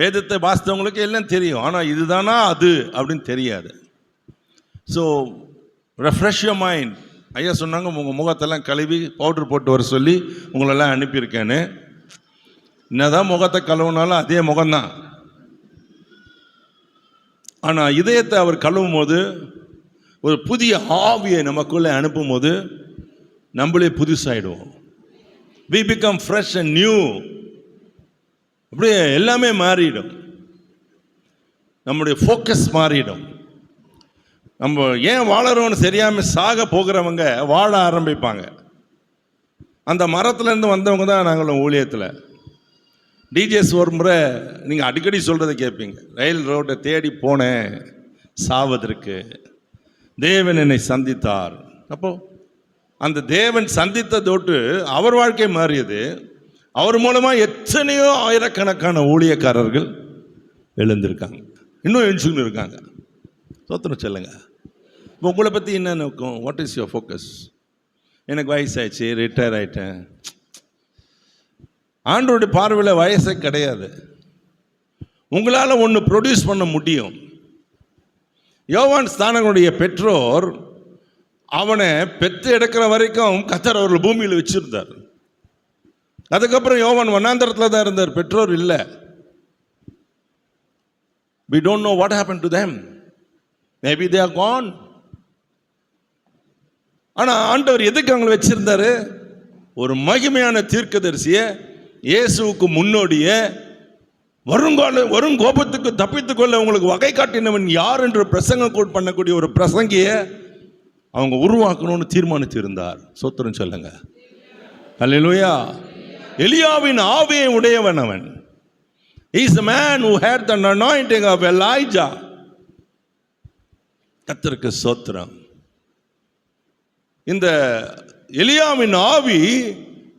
வேதத்தை வாசித்தவங்களுக்கு எல்லாம் தெரியும், ஆனால் இதுதானா அது அப்படின்னு தெரியாது. So refresh your mind. ஐயா சொன்னாங்க உங்கள் முகத்தெல்லாம் கழுவி பவுட்ரு போட்டு வர சொல்லி உங்களெல்லாம் அனுப்பியிருக்கேன்னு. என்னதான் முகத்தை கழுவுனாலும் அதே முகம்தான். ஆனால் இதயத்தை அவர் கழுவும் போது, ஒரு புதிய ஆவியை நமக்குள்ளே அனுப்பும் போது நம்மளே புதுசாயிடுவோம். we become fresh and new. அப்படியே எல்லாமே மாறிடும். நம்முடைய ஃபோக்கஸ் மாறிடும். நம்ம ஏன் வாழறோம்னு தெரியாமல் சாக போகிறவங்க வாழ ஆரம்பிப்பாங்க. அந்த மரத்துலேருந்து வந்தவங்க தான் நாங்கள் ஊழியத்தில். டிஜேஸ் ஒரு முறை நீங்கள் அடிக்கடி சொல்கிறத கேட்பீங்க, ரயில் ரோட்டை தேடி போனேன் சாவதற்கு, தேவன் என்னை சந்தித்தார். அப்போது அந்த தேவன் சந்தித்ததோட்டு அவர் வாழ்க்கை மாறியது. அவர் மூலமாக எத்தனையோ ஆயிரக்கணக்கான ஊழியக்காரர்கள் எழுந்திருக்காங்க, இன்னும் எழுச்சுன்னு இருக்காங்க. சோத்திரம் சொல்லுங்க. இப்போ உங்களை பற்றி என்ன நோக்கம்? What is your focus? எனக்கு வயசாயிடுச்சு, ரிட்டையர் ஆகிட்டேன். ஆண்டவருடைய பார்வையில் வயசே கிடையாது. உங்களால் ஒன்று ப்ரொடியூஸ் பண்ண முடியும். யோவான் ஸ்நானகனுடைய பெற்றோர் அவனை பெற்று எடுக்கிற வரைக்கும் கர்த்தர் அவர்கள் பூமியில் வச்சிருந்தார். அதுக்கப்புறம் யோவான் வனாந்தரத்தில் தான் இருந்தார், பெற்றோர் இல்லை. we don't know what happened to them. maybe they are gone. ஆனால் ஆண்டவர் எதுக்கு அவங்களை வச்சிருந்தாரு? ஒரு மகிமையான தீர்க்கதரிசியை, இயேசுவுக்கு முன்னோடிய, வரும் கோபத்துக்கு தப்பித்துக் கொள்ள உங்களுக்கு வகை காட்டினவன் யார் என்று பிரசங்கம் பண்ணக்கூடிய ஒரு பிரசங்கிய அவங்க உருவாக்கணும்னு தீர்மானித்திருந்தார். சோத்திரம் சொல்லுங்க. அல்லேலூயா. எலியாவின் ஆவியை உடையவன் அவன். he is the man who had the anointing of Elijah. கர்த்தருக்கு சோத்திரம். இந்த எலியாவின் ஆவி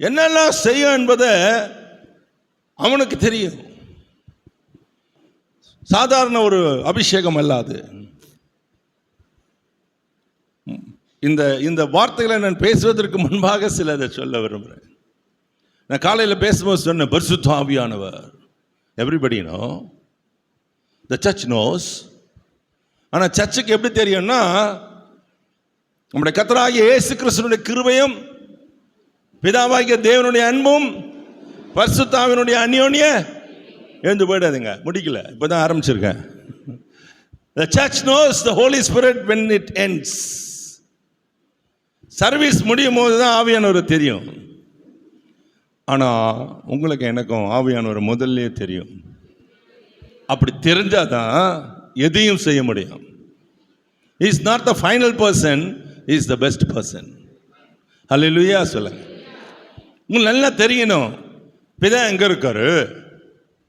என்னெல்லாம் செய்யும் என்பதை அவனுக்கு தெரியும். சாதாரண ஒரு அபிஷேகம் அல்லாது. இந்த வார்த்தைகளை நான் பேசுவதற்கு முன்பாக சிலதை சொல்ல விரும்புகிறேன். நான் காலையில் பேசும்போது சொன்னேன், பரிசுத்த ஆவியானவர். Everybody know, the church knows. ஆனால் சர்ச்சுக்கு எப்படி தெரியும்னா, நம்முடைய கர்த்தராகிய இயேசு கிறிஸ்துவினுடைய கிருபையும், பிதாவாகிய தேவனுடைய அன்பும், பரிசுத்த ஆவியினுடைய அந்யோன்ய எழுந்து போயிடாதுங்க, முடிக்கல, இப்போதான் ஆரம்பிச்சிருக்கேன். The church knows the Holy Spirit when it ends. Service முடியும் போது தான் ஆவியானவர் தெரியும். ஆனால் உங்களுக்கு எனக்கும் ஆவியானவர் முதல்ல தெரியும். அப்படி தெரிஞ்சாதான் எதையும் செய்ய முடியும். He is not the final person, he is the best person. ஹல்லேலூயா சொல்லுங்க. உங்களுக்கு நல்லா தெரியணும், பிதா எங்க இருக்காரு?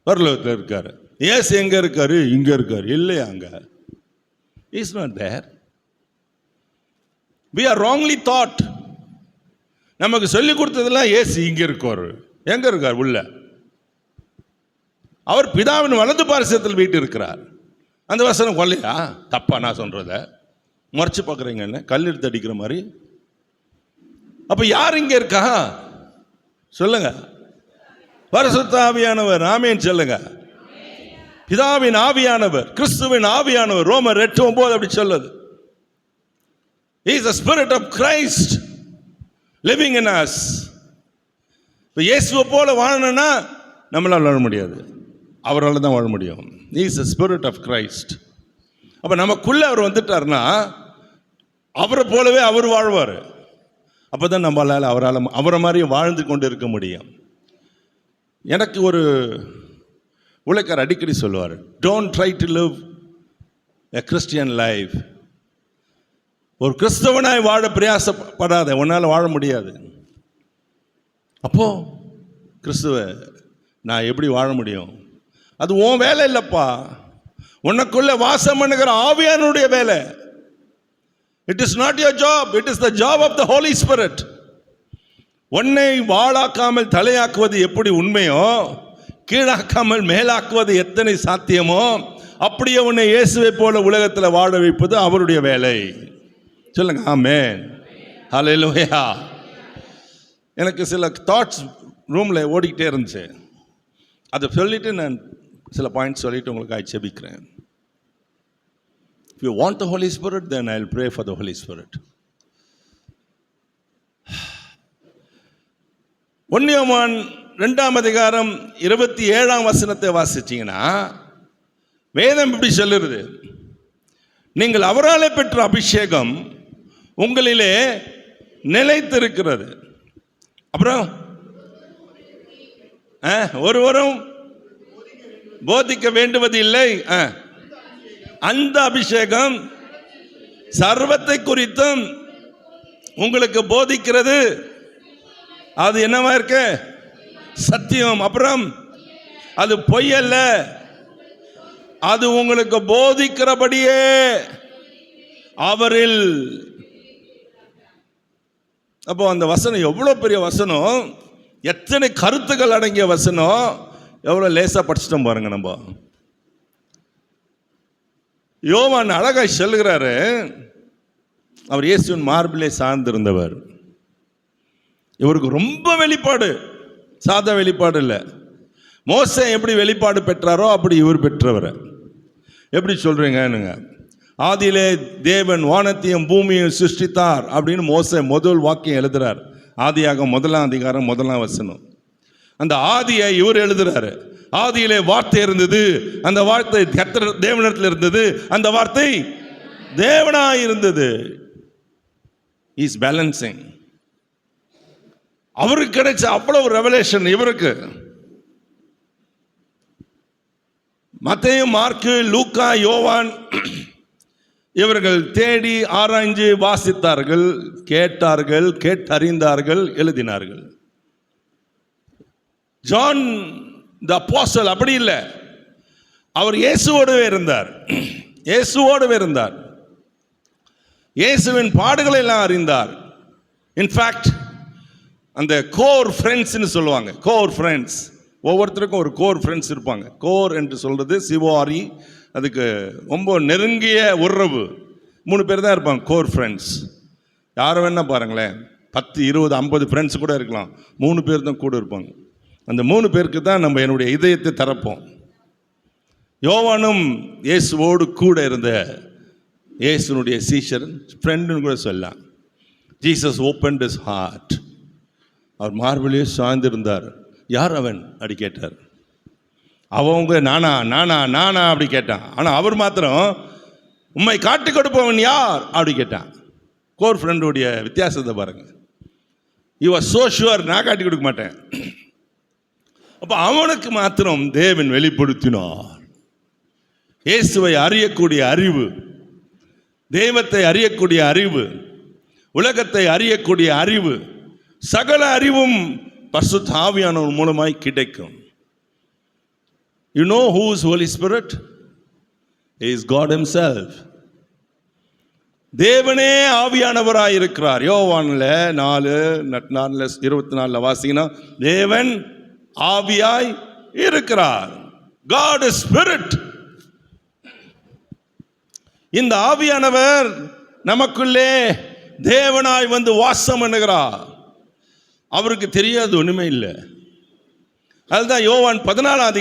பரலோகத்தில் இருக்காரு. இயேசு எங்க இருக்காரு? இங்க இருக்காரு. இல்லையா அங்க? he is not there. we are wrongly taught. நமக்கு சொல்லி கொடுத்ததெல்லாம் இயேசு இங்க இருக்காரு. எங்க இருக்கார்? உள்ள. அவர் பிதாவின் வலது பார்சத்தில் வீட்டு இருக்கிறார். அந்த வசனம் கொல்லையா? தப்பா நான் சொல்றத மறைச்சு பார்க்குறீங்க, என்ன கல் எடுத்து அடிக்கிற மாதிரி. அப்ப யார் இங்க இருக்கா சொல்லுங்க? பரிசுத்த ஆவியானவர். ஆமென் சொல்லுங்க. பிதாவின் ஆவியானவர், கிறிஸ்துவின் ஆவியானவர். ரோமர் 8:9 அப்படி சொல்லுது. He is the Spirit of Christ living in us. இப்போ இயேசுவை போல வாழணும்னா நம்மளால் வாழ முடியாது, அவரால் தான் வாழ முடியும். He is the Spirit of Christ. அப்போ நமக்குள்ளே அவர் வந்துட்டார்னா அவரை போலவே அவர் வாழ்வார். அப்போ தான் நம்மளால் அவரை மாதிரி வாழ்ந்து கொண்டு இருக்க முடியும். எனக்கு ஒரு உலகர் அடிக்கடி சொல்லுவார், don't try to live a Christian life. ஒரு கிறிஸ்தவனாய் வாழ பிரயாசப்படாத, உன்னால் வாழ முடியாது. அப்போ கிறிஸ்துவ நான் எப்படி வாழ முடியும்? அது உன் வேலை இல்லைப்பா, உனக்குள்ள வாசம் பண்ணுகிற ஆவியானுடைய வேலை. It is not your job, it is the job of the holy spirit. உன்னை வாழாக்காமல் தலையாக்குவது எப்படி உண்மையோ, கீழாக்காமல் மேலாக்குவது எத்தனை சாத்தியமோ, அப்படியே உன்னை இயேசுவை போல உலகத்தில் வாழ வைப்பது அவருடைய வேலை. சொல்லுங்க ஆமென். ஹல்லேலூயா. எனக்கு சில தாட்ஸ் ரூமில் ஓடிக்கிட்டே இருந்துச்சு. அதை சொல்லிட்டு நான் சில பாயிண்ட்ஸ் சொல்லிட்டு உங்களுக்கு ஜெபிக்கிறேன். If you want the Holy Spirit, then I'll pray for the Holy Spirit. 1 யோவான் 2ஆம் அதிகாரம் 27ஆம் வசனத்தை வாசிச்சீங்கன்னா வேதம் இப்படி சொல்லுறது, நீங்கள் அவராலே பெற்ற அபிஷேகம் உங்களிலே நிலைத்திருக்கிறது. அப்புறம் ஒருவரும் போதிக்க வேண்டுவது இல்லை. அந்த அபிஷேகம் சர்வத்தை குறித்தும் உங்களுக்கு போதிக்கிறது. அது என்னவா இருக்கு? சத்தியம். அப்புறம் அது பொய் அல்ல, அது உங்களுக்கு போதிக்கிறபடியே அவரில். அப்போ அந்த வசனம் எவ்வளோ பெரிய வசனம், எத்தனை கருத்துக்கள் அடங்கிய வசனம், எவ்வளோ லேசாக படிச்சிட்டோம் பாருங்க. நம்ம யோவான் அழகாய் சொல்கிறாரு, அவர் இயேசுவின் மார்பிலே சார்ந்திருந்தவர். இவருக்கு ரொம்ப வெளிப்பாடு, சாதா வெளிப்பாடு இல்லை. மோசே எப்படி வெளிப்பாடு பெற்றாரோ அப்படி இவர் பெற்றவர். எப்படி சொல்றீங்க? ஆதியிலே தேவன் வானத்தையும் பூமியையும் சிருஷ்டித்தார் அப்படின்னு மோசே முதல் வாக்கியம் எழுதுறார். ஆதியாகமம் 1ஆம் அதிகாரம் 1ஆம் வசனம். அந்த ஆதியை இவர் எழுதுறாரு. ஆதியிலே வார்த்தை இருந்தது, அந்த வார்த்தை தேவனிடத்தில் இருந்தது, அந்த வார்த்தை தேவனாய் இருந்தது. Is balancing. அவருக்கு கிடைச்ச அவ்வளவு ரெவலேஷன் இவருக்கு. மத்தேயு, மார்க்கு, லூக்கா, யோவான் இவர்கள் தேடி ஆராய்ஞ்சு வாசித்தார்கள், கேட்டார்கள், கேட்டறிந்தார்கள், எழுதினார்கள். ஜான் தி அப்போஸ்தலன் அப்படி இல்லை. அவர் இயேசுவோடவே இருந்தார், இயேசுவோடவே இருந்தார். இயேசுவின் பாடுகளை எல்லாம் அறிந்தார். இன்ஃபேக்ட் அந்த கோர் ஃப்ரெண்ட்ஸ்னு சொல்லுவாங்க. கோர் ஃப்ரெண்ட்ஸ், ஒவ்வொருத்தருக்கும் ஒரு கோர் ஃப்ரெண்ட்ஸ் இருப்பாங்க. கோர் என்று சொல்றது சிவாரி, அதுக்கு ரொம்ப நெருங்கிய உறவு. 3 பேர் தான் இருப்பாங்க கோர் ஃப்ரெண்ட்ஸ். யாரை வேணா பாருங்களேன், 10, 20, 50 ஃப்ரெண்ட்ஸ் கூட இருக்கலாம், 3 பேர் தான் கூட இருப்பாங்க. அந்த 3 பேருக்கு தான் நம்ம என்னுடைய இதயத்தை தரப்போம். யோவானும் இயேசுவோடு கூட இருந்த இயேசுனுடைய சீஷர், ஃப்ரெண்டுன்னு கூட சொல்லலாம். Jesus opened his heart. அவர் மார்பிலே சாய்ந்திருந்தார். யார் அவன் அப்படி கேட்டார். அவங்க நானா நானா நானா அப்படி கேட்டான். ஆனால் அவர் மாத்திரம் உம்மை காட்டி கொடுப்பவன் யார் அப்படி கேட்டான். கோர் ஃப்ரெண்டுடைய வித்தியாசத்தை பாருங்க. யூ ஆர் சோ ஷுவர், நான் காட்டி கொடுக்க மாட்டேன். அப்போ அவனுக்கு மாத்திரம் தேவன் வெளிப்படுத்தினார். இயேசுவை அறியக்கூடிய அறிவு, தெய்வத்தை அறியக்கூடிய அறிவு, உலகத்தை அறியக்கூடிய அறிவு, சகல அறிவும் பரிசுத்த ஆவியானவர் மூலமாய் கிடைக்கும். You know who is Holy Spirit? He is God himself. தேவனே ஆவியானவராய் இருக்கிறார். யோவான்ல 4:24 வாசிங்கன்னா, தேவன் ஆவியாய் இருக்கிறார். God is spirit. இந்த ஆவியானவர் நமக்குள்ளே தேவனாய் வந்து வாசம் பண்ணுகிறார். அவருக்கு தெரியாது ஒண்ணுமே இல்லை. அதுதான் யோவான் 14ஆம்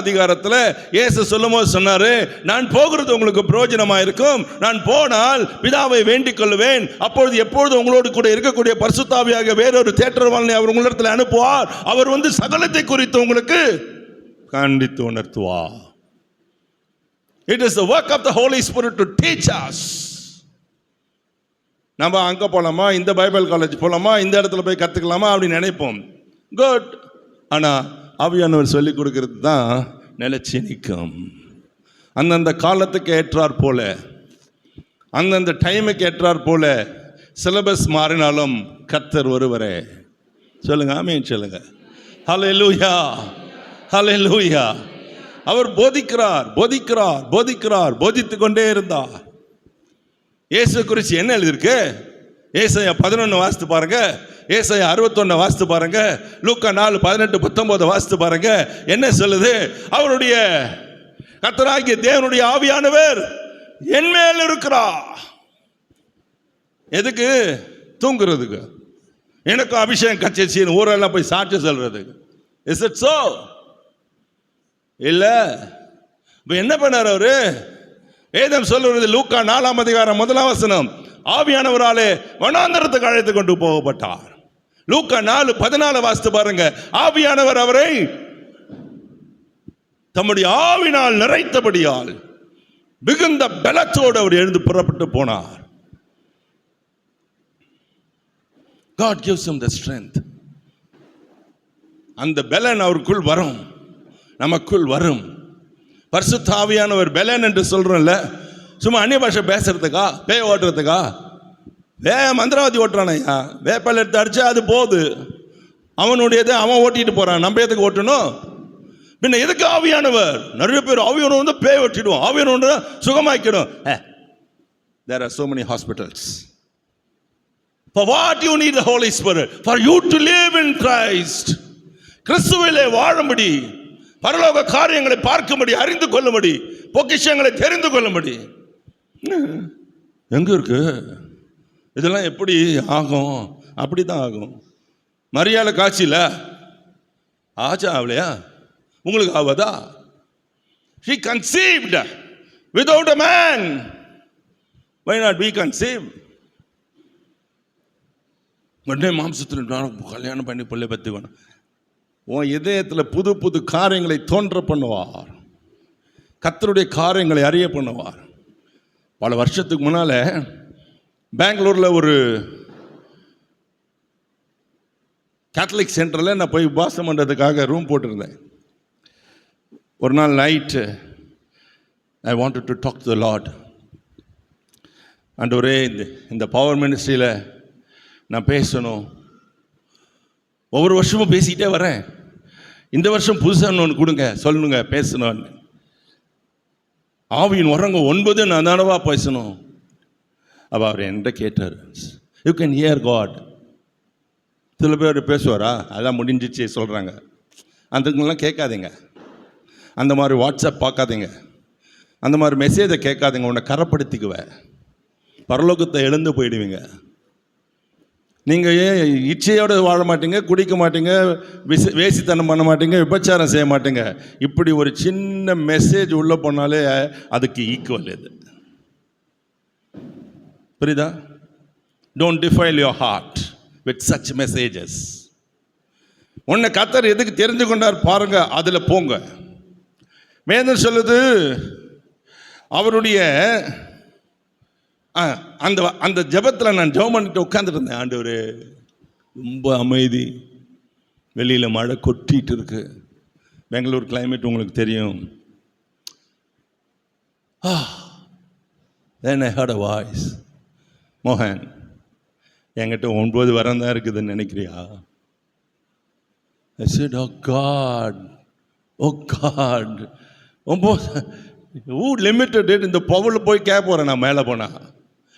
அதிகாரத்தில் இயேசு சொல்லும்போது சொன்னாரு, நான் போகிறது உங்களுக்கு பிரயோஜனமாக இருக்கும். நான் போனால் பிதாவை வேண்டிக் கொள்வேன். அப்பொழுது எப்பொழுது உங்களோடு கூட இருக்கக்கூடிய பரிசுத்த ஆவியாக வேறொரு தேற்றவாளனை அவர் உங்களிடத்தில் அனுப்புவார். அவர் வந்து சகலத்தை குறித்து உங்களுக்கு கண்டித்து உணர்த்துவார். It is the work of the Holy Spirit to teach us. நம்ம அங்கே போகலாமா, இந்த பைபிள் காலேஜ் போகலாமா, இந்த இடத்துல போய் கற்றுக்கலாமா அப்படின்னு நினைப்போம். குட். ஆனால் ஆவியானவர் சொல்லிக் கொடுக்கறது தான் நிலைச்சி நிற்கும். அந்தந்த காலத்துக்கு ஏற்றார் போல, அந்தந்த டைமுக்கு ஏற்றார் போல சிலபஸ் மாறினாலும் கர்த்தர் ஒருவரே. சொல்லுங்க, ஆமென் சொல்லுங்க. ஹல்லேலூயா, ஹல்லேலூயா. அவர் போதிக்கிறார், போதிக்கிறார், போதிக்கிறார், போதித்து கொண்டே இருந்தார். இயேசு குறித்து என்ன எழுதியிருக்கு? ஏசாயா 11 வாசித்து பாருங்க, ஏசாயா 61 வாசித்து பாருங்க, லூக்கா 4:18-19 வாசித்து பாருங்க. என்ன சொல்லுது? அவருடைய கர்த்தராகிய தேவனுடைய ஆவியானவர் என் மேல் இருக்கிறார். எதுக்கு? தூங்குறதுக்கு. எனக்கு அபிஷேகம் கட்சி ஊரெல்லாம் போய் சாட்சி சொல்றதுக்கு. Is it so? இல்ல. இப்ப என்ன பண்ணார் அவரு? வேதம் சொல்லுவது லூக்கா 4ஆம் அதிகாரம் 1ஆம் வசனம், ஆவியானவராலே வனாந்தரத்துக்கு அழைத்து கொண்டு போகப்பட்டார். லூக்கா 4:14 வாசித்து பாருங்க. ஆவியானவர் அவரை தம்முடைய ஆவினால் நிறைத்தபடியால் மிகுந்த பலத்தோடு அவர் எழுந்து புறப்பட்டு போனார். God gives him the strength. அந்த பலன் அவருக்குள் வரும், நமக்குள் வரும். பரிசுத்த ஆவியானவர் பலன் என்று சொல்றோம்ல, சும்மா அந்நிய பாஷை பேசுறதுக்கா, பேய் ஓட்டுறதுக்கா? மந்திரவாதி ஓட்டுறானையா, வேப்பல் எடுத்து அடிச்சா அது போகுது, அவனுடையது அவன் ஓட்டிட்டு போறான், நம்ம எதுக்கு ஓட்டணும்? பின்ன எதுக்கு ஆவியானவர்? நிறைய பேர் ஆவியானவர் வந்து பேய் ஓட்டிடுவோம், ஆவியானவர் சுகமாக்கிடும். There are so many hospitals. For what you need the Holy Spirit? For you to live in Christ. கிறிஸ்துவிலே வாழும்படி, பரலோக காரியங்களை பார்க்கும்படி, அறிந்து கொள்ளும்படி, பொக்கிஷங்களை தெரிந்து கொள்ளும்படி. எங்க இருக்கு இதெல்லாம்? எப்படி ஆகும்? அப்படிதான் ஆகும். மரியாதை காட்சியில ஆச்சா ஆகலையா? உங்களுக்கு ஆவதா? She conceived without a man. Why not be conceived? உடனே மாம்சத்தில் கல்யாணம் பண்ணி பிள்ளை பத்துக்கணும். உன் இதயத்தில் புது புது காரியங்களை தோன்ற பண்ணுவார், கர்த்தருடைய காரியங்களை அறிய பண்ணுவார். பல வருஷத்துக்கு முன்னால பெங்களூர்ல ஒரு கேத்தலிக் சென்டரில் நான் போய் உபாசம் பண்ணுறதுக்காக ரூம் போட்டிருந்தேன். ஒரு நாள் night I wanted to talk to the lord. ஆண்டவரே, இந்த பவர் மினிஸ்ட்ரியில் நான் பேசணும். ஒவ்வொரு வருஷமும் பேசிக்கிட்டே வரேன், இந்த வருஷம் புதுசாக ஒன்று கொடுங்க, சொல்லணுங்க, பேசணும். ஆவியின் உறங்க 9 நான் தானவா பேசணும். அப்போ அவர் என்கிட்ட கேட்டார், யூ கேன் ஹியர் காட். சில பேர் பேசுவாரா, அதெல்லாம் முடிஞ்சிச்சு சொல்கிறாங்க. அதுக்கெல்லாம் கேட்காதீங்க, அந்த மாதிரி வாட்ஸ்அப் பார்க்காதீங்க, அந்த மாதிரி மெசேஜை கேட்காதீங்க. உன்னை கரப்படுத்திக்குவேன், பரலோகத்தை எழுந்து போயிடுவீங்க. நீங்கள் ஏன் இச்சையோடு வாழ மாட்டீங்க, குடிக்க மாட்டீங்க, வேசித்தனம் பண்ண மாட்டீங்க, விபச்சாரம் செய்ய மாட்டீங்க. இப்படி ஒரு சின்ன மெசேஜ் உள்ளே போனாலே அதுக்கு ஈக்குவல் இது. புரியுதா? Don't defile your heart with such messages. உன்னை கர்த்தர் எதுக்கு தெரிந்து கொண்டார் பாருங்க, அதில் போங்க. வேதம் சொல்லுது, அவருடைய அந்த ஜெபத்தில் நான் ஜெபம் பண்ணிட்டு உட்காந்துட்டு இருந்தேன். ஆண்டவரே, ரொம்ப அமைதி, வெளியில் மழை கொட்டிட்டு இருக்கு, பெங்களூர் கிளைமேட் உங்களுக்கு தெரியும். Then I heard a voice. மோகன், என்கிட்ட 9 வரம் தான் இருக்குதுன்னு நினைக்கிறியா? I said, oh God, 9 who limited it? இந்த பவுலில் போய் கேட்க போகிறேன் நான். மேலே போனா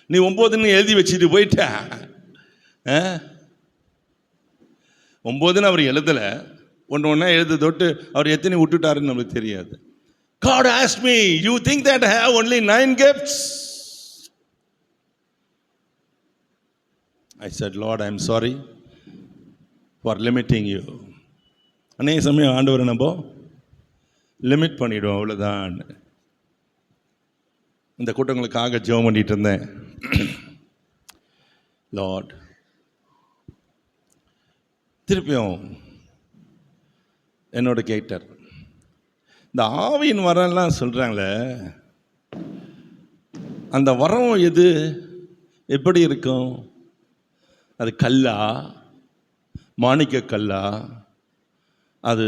நீ 9ன்னு எழுதி வச்சுட்டு போயிட்ட. 9ன்னு அவர் எழுதலை, ஒன்று எழுத தொட்டு அவர் எத்தனை விட்டுட்டாருன்னு நம்மளுக்கு தெரியாது. God asked me, you think that I have only 9 gifts? I said, Lord, I am sorry for limiting you. அநேக சமயம் ஆண்டவரை நம்ம லிமிட் பண்ணிவிடுவோம், அவ்வளோதான். இந்த கூட்டங்களுக்காக ஜெபம் பண்ணிட்டு இருந்தேன். லார்ட், திருப்பியும் என்னோட கேட்டார், இந்த ஆவியின் வரம்லாம் சொல்கிறாங்களே, அந்த வரம் எது, எப்படி இருக்கும்? அது கல்லா, மாணிக்க கல்லா, அது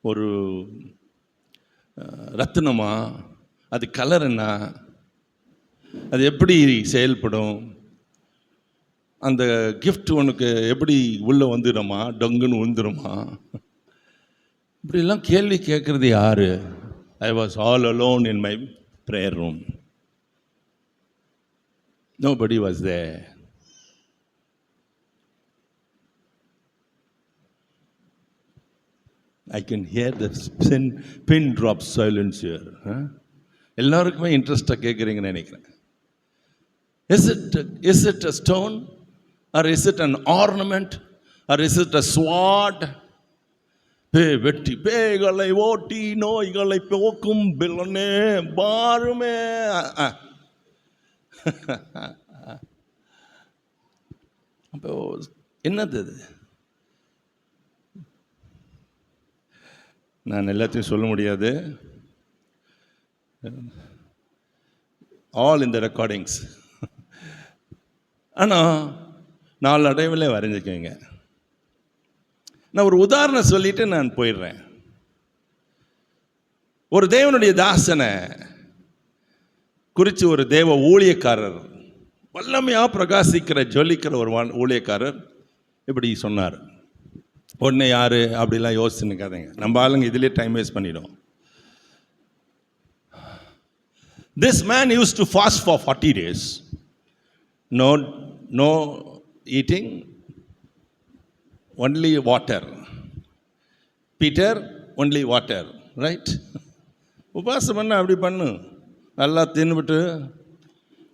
ஒரு ரத்தினமா, அது கலர் என்ன, அது எப்படி செயல்படும், அந்த கிஃப்ட் உனக்கு எப்படி உள்ளே வந்துடுமா, டங்குன்னு விழுந்துருமா? இப்படிலாம் கேள்வி கேட்குறது யாரு? I was all alone in my prayer room. Nobody was there. I can hear the pin drop silence here. எல்லாருக்குமே இன்ட்ரெஸ்டாக கேட்குறீங்கன்னு நினைக்கிறேன். Is it a stone or is it an ornament or is it a sword? வெட்டி பேய்களை ஓட்டி நோய்களை போக்கும் பிள்ளனே பாருமே. அப்போ என்னது அது? நான் எல்லாத்தையும் சொல்ல முடியாது. ஆல் இந்த ரெக்கார்டிங்ஸ். ஆனால் நாளடைவில் வரைஞ்சிக்கோங்க. நான் ஒரு உதாரணம் சொல்லிட்டு நான் போயிடுறேன். ஒரு தேவனுடைய தாசனை குறித்து ஒரு தேவ ஊழியக்காரர், வல்லமையாக பிரகாசிக்கிற ஜொலிக்கிற ஒரு ஊழியக்காரர் இப்படி சொன்னார். உடனே யார் அப்படிலாம் யோசிச்சு நிற்காதீங்க, நம்ம ஆளுங்க இதிலே டைம் வேஸ்ட் பண்ணிடும். This man used to fast for 40 days. No eating, only water. Peter, only water, right? உபாசம் பண்ண அப்படி பண்ணு, நல்லா தின்னுபிட்டு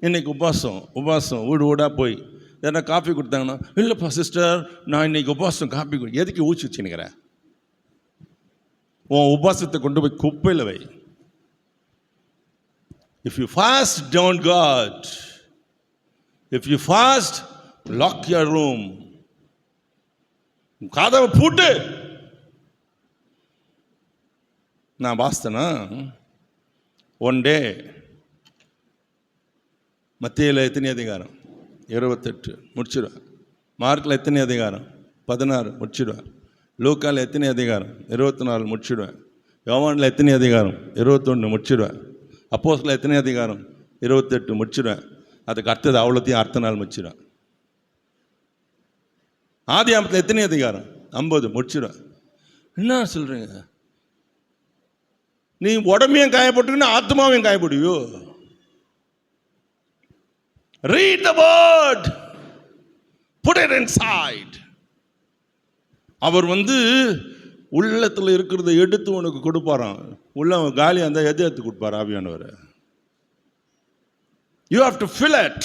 இன்னைக்கு உபாசம் வீடு வீடாக போய் எதனா காஃபி கொடுத்தாங்கன்னா, இல்லைப்பா சிஸ்டர் நான் இன்னைக்கு உபாசம் காஃபி குடி. எதுக்கு ஊச்சி வச்சுன்னுக்கிறேன்? உன் உபாசத்தை கொண்டு போய் குப்பையில் வை. If you fast, don't go out. If you fast, lock your room. கதவை பூட்டு. நான் வாஸ்தனா ஒன் டே மத்தியில் எத்தனை அதிகாரம்? 28 முடிச்சிடுவேன். மார்க்கில் எத்தனை அதிகாரம்? 16 முடிச்சிடுவேன். லூக்காவில் எத்தனை அதிகாரம்? 24 முடிச்சிடுவேன். யோவானில் எத்தனை அதிகாரம்? 21 முடிச்சிடுவேன். அப்போஸ்தலர் எத்தனை அதிகாரம்? 28 முடிச்சிடுவேன். அதுக்கு அடுத்தது அவ்வளோத்தையும் அடுத்த நாள் முடிச்சிடுவேன். ஆதியாகமத்தில் எத்தனை அதிகாரம்? 50 முடிச்சிடுவேன். என்ன சொல்கிறீங்க? நீ உடம்பையும் காயப்பட்டுக்கின்னு ஆத்மாவையும் காயப்படுவியோ? Read the word, put it inside. அவர் உள்ளத்தில் இருக்கிறத எடுத்து உனக்கு கொடுப்பாராம். உள்ள காலியாக இருந்தால் எது எடுத்து கொடுப்பார் ஆவியானவர். You have to fill it.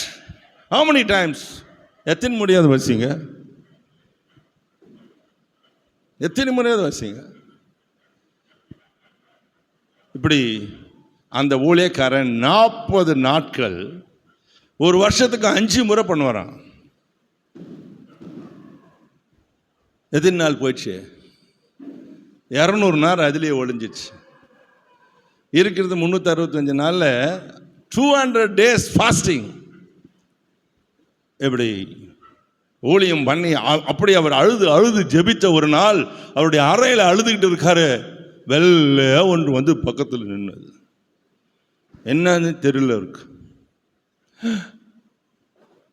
How many times? எத்தனை முடியாது வசிங்க? எத்தனை முறையாவது வசிங்க? இப்படி அந்த ஊழியக்காரன் 40 நாட்கள், ஒரு வருஷத்துக்கு 5 முறை பண்ணுவாராம். எத்தனை நாள் போயிடுச்சு? 200 நாள் அதிலேயே ஒழிஞ்சிச்சு. இருக்கிறது 365 நாளில் 200 days ஃபாஸ்டிங். எப்படி ஊழியம் பண்ணி அப்படி அவர் அழுது ஜெபித்த ஒரு நாள் அவருடைய அறையில் அழுதுகிட்டு இருக்காரு. வெள்ளையா ஒன்று பக்கத்தில் நின்னது. என்னன்னு தெரியல இருக்கு.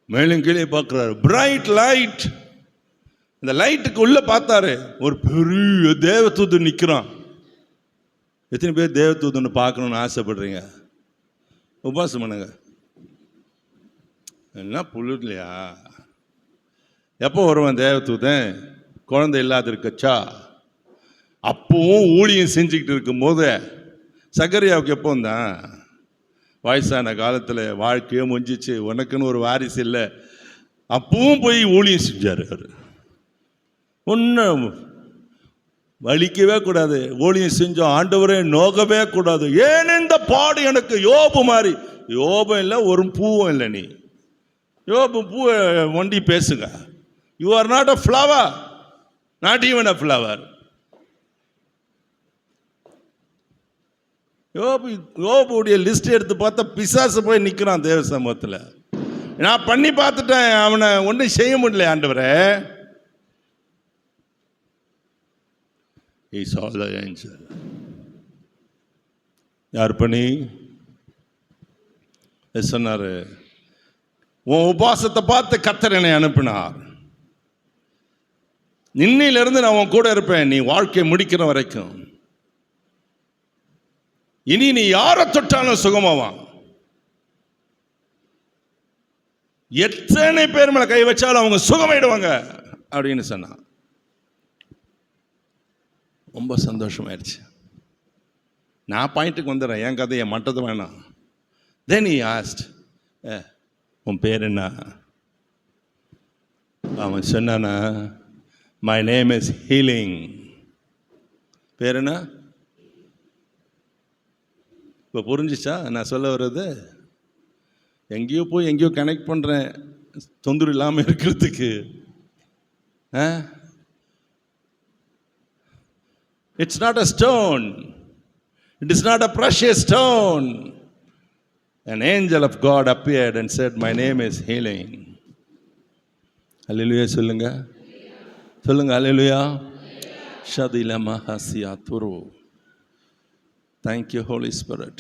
மேலும் கீழே பார்க்குறாரு. Bright light. இந்த லைட்டுக்கு உள்ள பார்த்தாரு, ஒரு பெரிய தேவதூதன் நிற்கிறான். எத்தனை பேர் தேவதூதனை பார்க்கணுன்னு ஆசைப்படுறீங்க? உபாசம் பண்ணுங்க. என்ன புல்லுலையா? எப்போ வருவான் தேவதூதன்? குழந்தை இல்லாத இருக்கச்சா? அப்பவும் ஊழியம் செஞ்சுக்கிட்டு இருக்கும்போது சகரியாவுக்கு எப்போ வந்தான்? வயசான காலத்தில் வாழ்க்கையே முடிஞ்சிச்சு, உனக்குன்னு ஒரு வாரிசு இல்லை. அப்பவும் போய் ஊழியம் செஞ்சார். அவர் ஒன்றும் வலிக்கவே கூடாது. ஊழியம் செஞ்சோம், ஆண்டவரே நோகவே கூடாது. ஏன் இந்த பாடு எனக்கு? யோபு மாதிரி. யோபம் இல்லை, ஒரு பூவும் இல்லை. நீ யோபு பூ ஒண்டி பேசுங்க. You are not a flower, not even a flower. யோபுடைய லிஸ்ட் எடுத்து பார்த்தா பிசாசு போய் நிற்கிறான் தேவ சமூகத்தில். நான் பண்ணி பார்த்துட்டேன், அவனை ஒன்றும் செய்ய முடியல ஆண்டவரே. He saw the angel. யார் பண்ணி சொன்னாரு? உன் உபாசத்தை பார்த்து கர்த்தர் என்னை அனுப்பினார். இன்னையிலிருந்து நான் உன் கூட இருப்பேன், நீ வாழ்க்கையை முடிக்கிற வரைக்கும். இனி நீ யாரை தொட்டாலும் சுகமாவான். எத்தனை பேர் மேல கை வச்சாலும் அவங்க சுகமாயிடுவாங்க அப்படின்னு சொன்னான். ரொம்ப சந்தோஷமாயிடுச்சு. நான் பாயிண்ட்டுக்கு வந்துடுறேன், என் கதை என் மட்டத்தை வேணாம். Then he asked, உன் பேர் என்ன? அவன் சொன்னானா, my name is healing. பேர் என்ன? இப்போ புரிஞ்சிச்சா நான் சொல்ல வர்றது? எங்கேயோ போய் எங்கேயோ கனெக்ட் பண்ணுறேன் தொந்தரவு இல்லாமல் இருக்கிறதுக்கு. It's not a stone, it is not a precious stone. An angel of God appeared and said, my name is healing. Hallelujah சொல்லுங்க, சொல்லுங்க hallelujah. Shadila mahasya turu. Thank you Holy Spirit.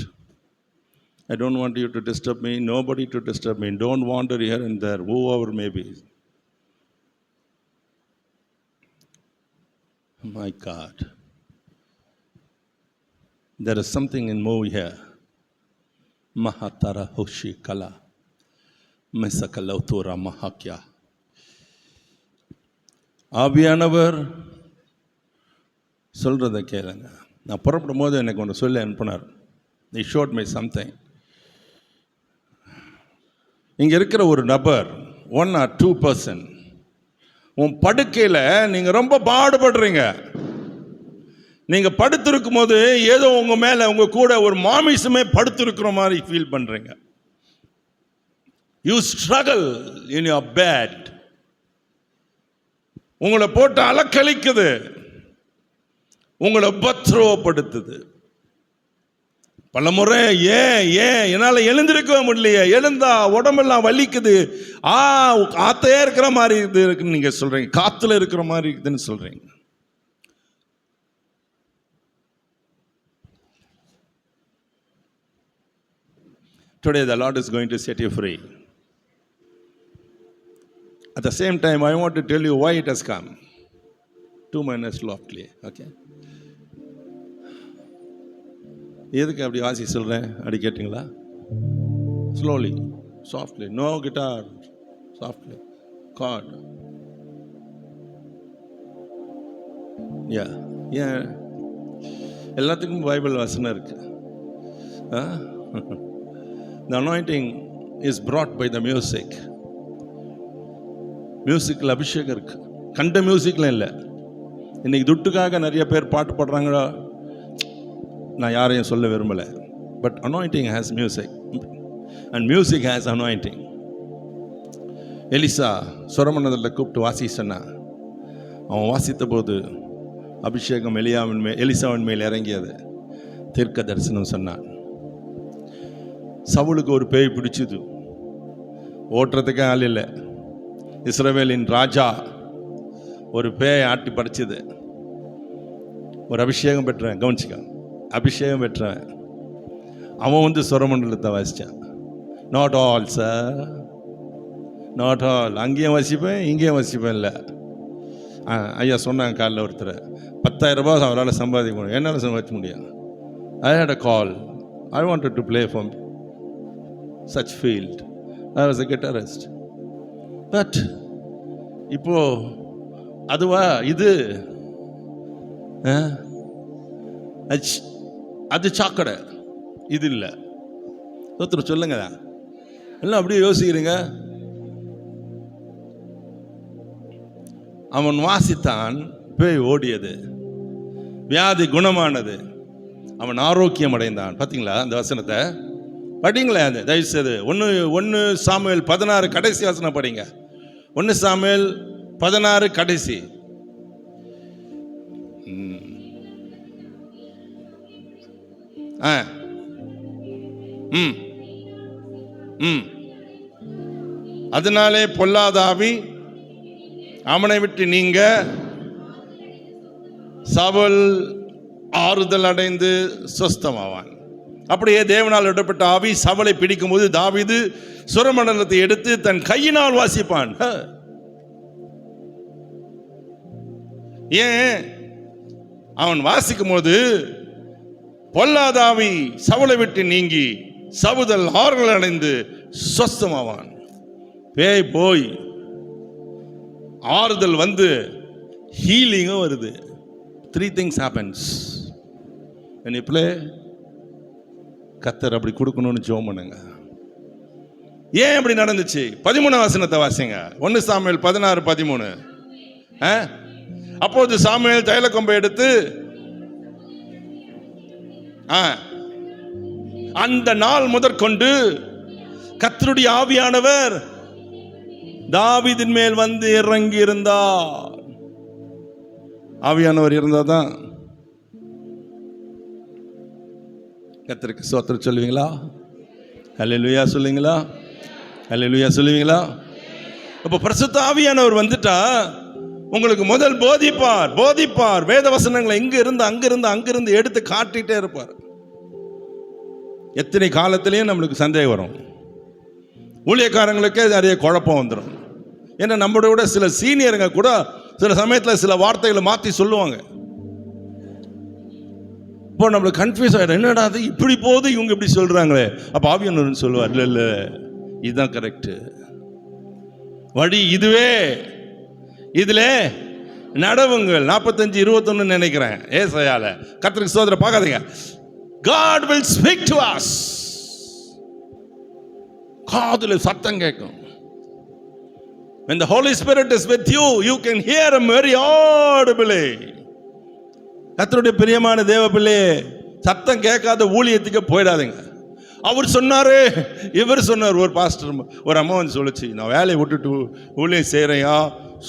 I don't want you to disturb me, nobody to disturb me. Don't wander here and there, whoever may be. My God, there is something in move here. Mahatara hoshi kala mesakalatura mahakya. ஆவியானவர் சொல்கிறத கேளுங்க. நான் புறப்படும் போது எனக்கு ஒன்று சொல்லி அனுப்பினார். He showed me something. இங்கே இருக்கிற ஒரு நபர் 1 or 2 person உன் படுக்கையில் நீங்கள் ரொம்ப பாடுபடுறீங்க. நீங்கள் படுத்திருக்கும் போது ஏதோ உங்கள் மேலே உங்கள் கூட ஒரு மாமிசமே படுத்திருக்கிற மாதிரி ஃபீல் பண்ணுறீங்க. You struggle in your bed. உங்களை போட்டு அலக்கழிக்குது, உங்களை உபத்திரவப்படுத்துது. பலமுறை என்னால் எழுந்திருக்கவே முடியலையே, எழுந்தா உடம்பெல்லாம் வலிக்குது, காத்தே இருக்கிற மாதிரி இருக்குன்னு நீங்கள் சொல்கிறீங்க, காற்றுல இருக்கிற மாதிரி இருக்குதுன்னு சொல்கிறீங்க. Today the Lord is going to set you free. At the same time, I want to tell you why it has come. 2 minutes softly, okay? எதுக்கு அப்படி வாசி சொல்கிறேன் அப்படி கேட்டிங்களா? Slowly, softly, no guitar, softly, God. ஏன் எல்லாத்துக்கும் Bible வசனம் இருக்கு. The anointing is brought by the music. மியூசிக்கில் அபிஷேகம் இருக்கு, கண்ட மியூசிக்கில் இல்லை. இன்னைக்கு துட்டுக்காக நிறைய பேர் பாட்டு பாடுறாங்களோ, நான் யாரையும் சொல்ல விரும்பலை. But anointing has music and music has anointing. Elisha சொரமண்டலத்தில் கூப்பிட்டு வாசி சொன்னா, அவன் வாசித்த போது அபிஷேகம் எலிசாவின் மேல் இறங்கியது. தீர்க்க தரிசனம் சொன்னான். சவுலுக்கு ஒரு பேய் பிடிச்சது, ஓட்டுறதுக்கே ஆள் இல்லை. இஸ்ரவேலின் ராஜா ஒரு பேயை ஆட்டி படைச்சது. ஒரு அபிஷேகம் பெற்றவன், கவனிச்சுக்க, அபிஷேகம் பெற்றவன் அவன் சொரமண்டலத்தை வாசித்தான். Not all sir, not all. அங்கேயும் வசிப்பேன் இங்கேயும் வசிப்பேன் இல்லை. ஐயா சொன்னாங்க காலைல ஒருத்தர் 10,000 ரூபாய் அவரால் சம்பாதிக்கணும், என்னால் சம்பாதிக்க முடியாது. I had a call. I wanted to play for such field. I was a guitarist. But இப்போ அதுவா இது அது சாக்கடை, இது இல்லை. ஒருத்தர் சொல்லுங்க, எல்லாம் அப்படியே யோசிக்கிறீங்க. அவன் வாசித்தான், பேய் ஓடியது, வியாதி குணமானது, அவன் ஆரோக்கியம் அடைந்தான். பார்த்தீங்களா அந்த வசனத்தை? படிங்களே அது தயவுசெய்து. 1 சாமுவேல் 16 கடைசி வசனம் படிங்க. 1 சாமுவேல் 16 கடைசி. அதனாலே பொல்லாத ஆவி அவனை விட்டு நீங்க, சவுல் ஆறுதல் அடைந்து சொஸ்தமாவான். அப்படியே தேவனால் விடப்பட்ட ஆவி சவுலை பிடிக்கும் போது தாவீது சுரமண்டலத்தை எடுத்து தன் கையினால் வாசிப்பான். ஏன்? அவன் வாசிக்கும் போது பொல்லாத ஆவி சவுலை விட்டு நீங்கி சவுதல் ஆறுதல் அடைந்து சொஸ்தமாவான். பேய் போய் ஆறுதல் வந்து ஹீலிங்கும் வருது. 3 things happens when you play. கர்த்தர் அப்படி கொடுக்கணும்னு ஜெபம் பண்ணுங்க. ஏன் அப்படி நடந்துச்சு? 13 வசனத்தை வாசிங்க. 1 சாமுவேல் 16:13. அப்போது சாமுவேல் தைல கொம்பை எடுத்து அந்த நாள் முதற்கொண்டு கர்த்தருடைய ஆவியானவர் தாவீதின் மேல் வந்து இறங்கி இருந்தார். ஆவியானவர் இருந்தாதான் கர்த்தருக்கு ஸ்தோத்திரம் சொல்லுவீங்களா? ஹல்லேலூயா சொல்லுவீங்களா? ஹல்லேலூயா சொல்லுவீங்களா? அப்போ பரிசுத்த ஆவியானவர் வந்துட்டா உங்களுக்கு முதல் போதிப்பார். வேத வசனங்களை அங்கிருந்து எடுத்து காட்டிட்டே இருப்பார். எத்தனை காலத்திலையும் நம்மளுக்கு சந்தேகம் வரும். ஊழியக்காரங்களுக்கே நிறைய குழப்பம் வந்துடும். ஏன்னா நம்மளோட விட சில சீனியருங்க கூட சில சமயத்தில் சில வார்த்தைகளை மாற்றி சொல்லுவாங்க. இப்போ நம்மளுக்கு கன்ஃபியூஸ் ஆகிடும். என்னடா அது இப்படி போகுது, இவங்க இப்படி சொல்கிறாங்களே. அப்போ ஆவியானவர் சொல்லுவார், இல்லை இதுதான் கரெக்டு வழி, இதுவே, இதில் நடவுங்கள். 45:21 நினைக்கிறேன் ஏசாயால. கர்த்தருக்கு ஸ்தோத்திரம். பார்க்காதீங்க. God will speak to us. காதுல சத்தம் கேட்கும். When the Holy Spirit is with you, you can hear him very audibly. கர்த்தருடைய பிரியமான தேவ பிள்ளையே, சத்தம் கேட்காத ஊழியத்துக்கு போயிடாதீங்க. அவர் சொன்னாரு, இவர் சொன்னார். ஒரு பாஸ்டர், ஒரு அம்மா வந்து சொல்லிச்சு, நான் வேலையை விட்டுட்டு ஊழியம் செய்கிறேயா,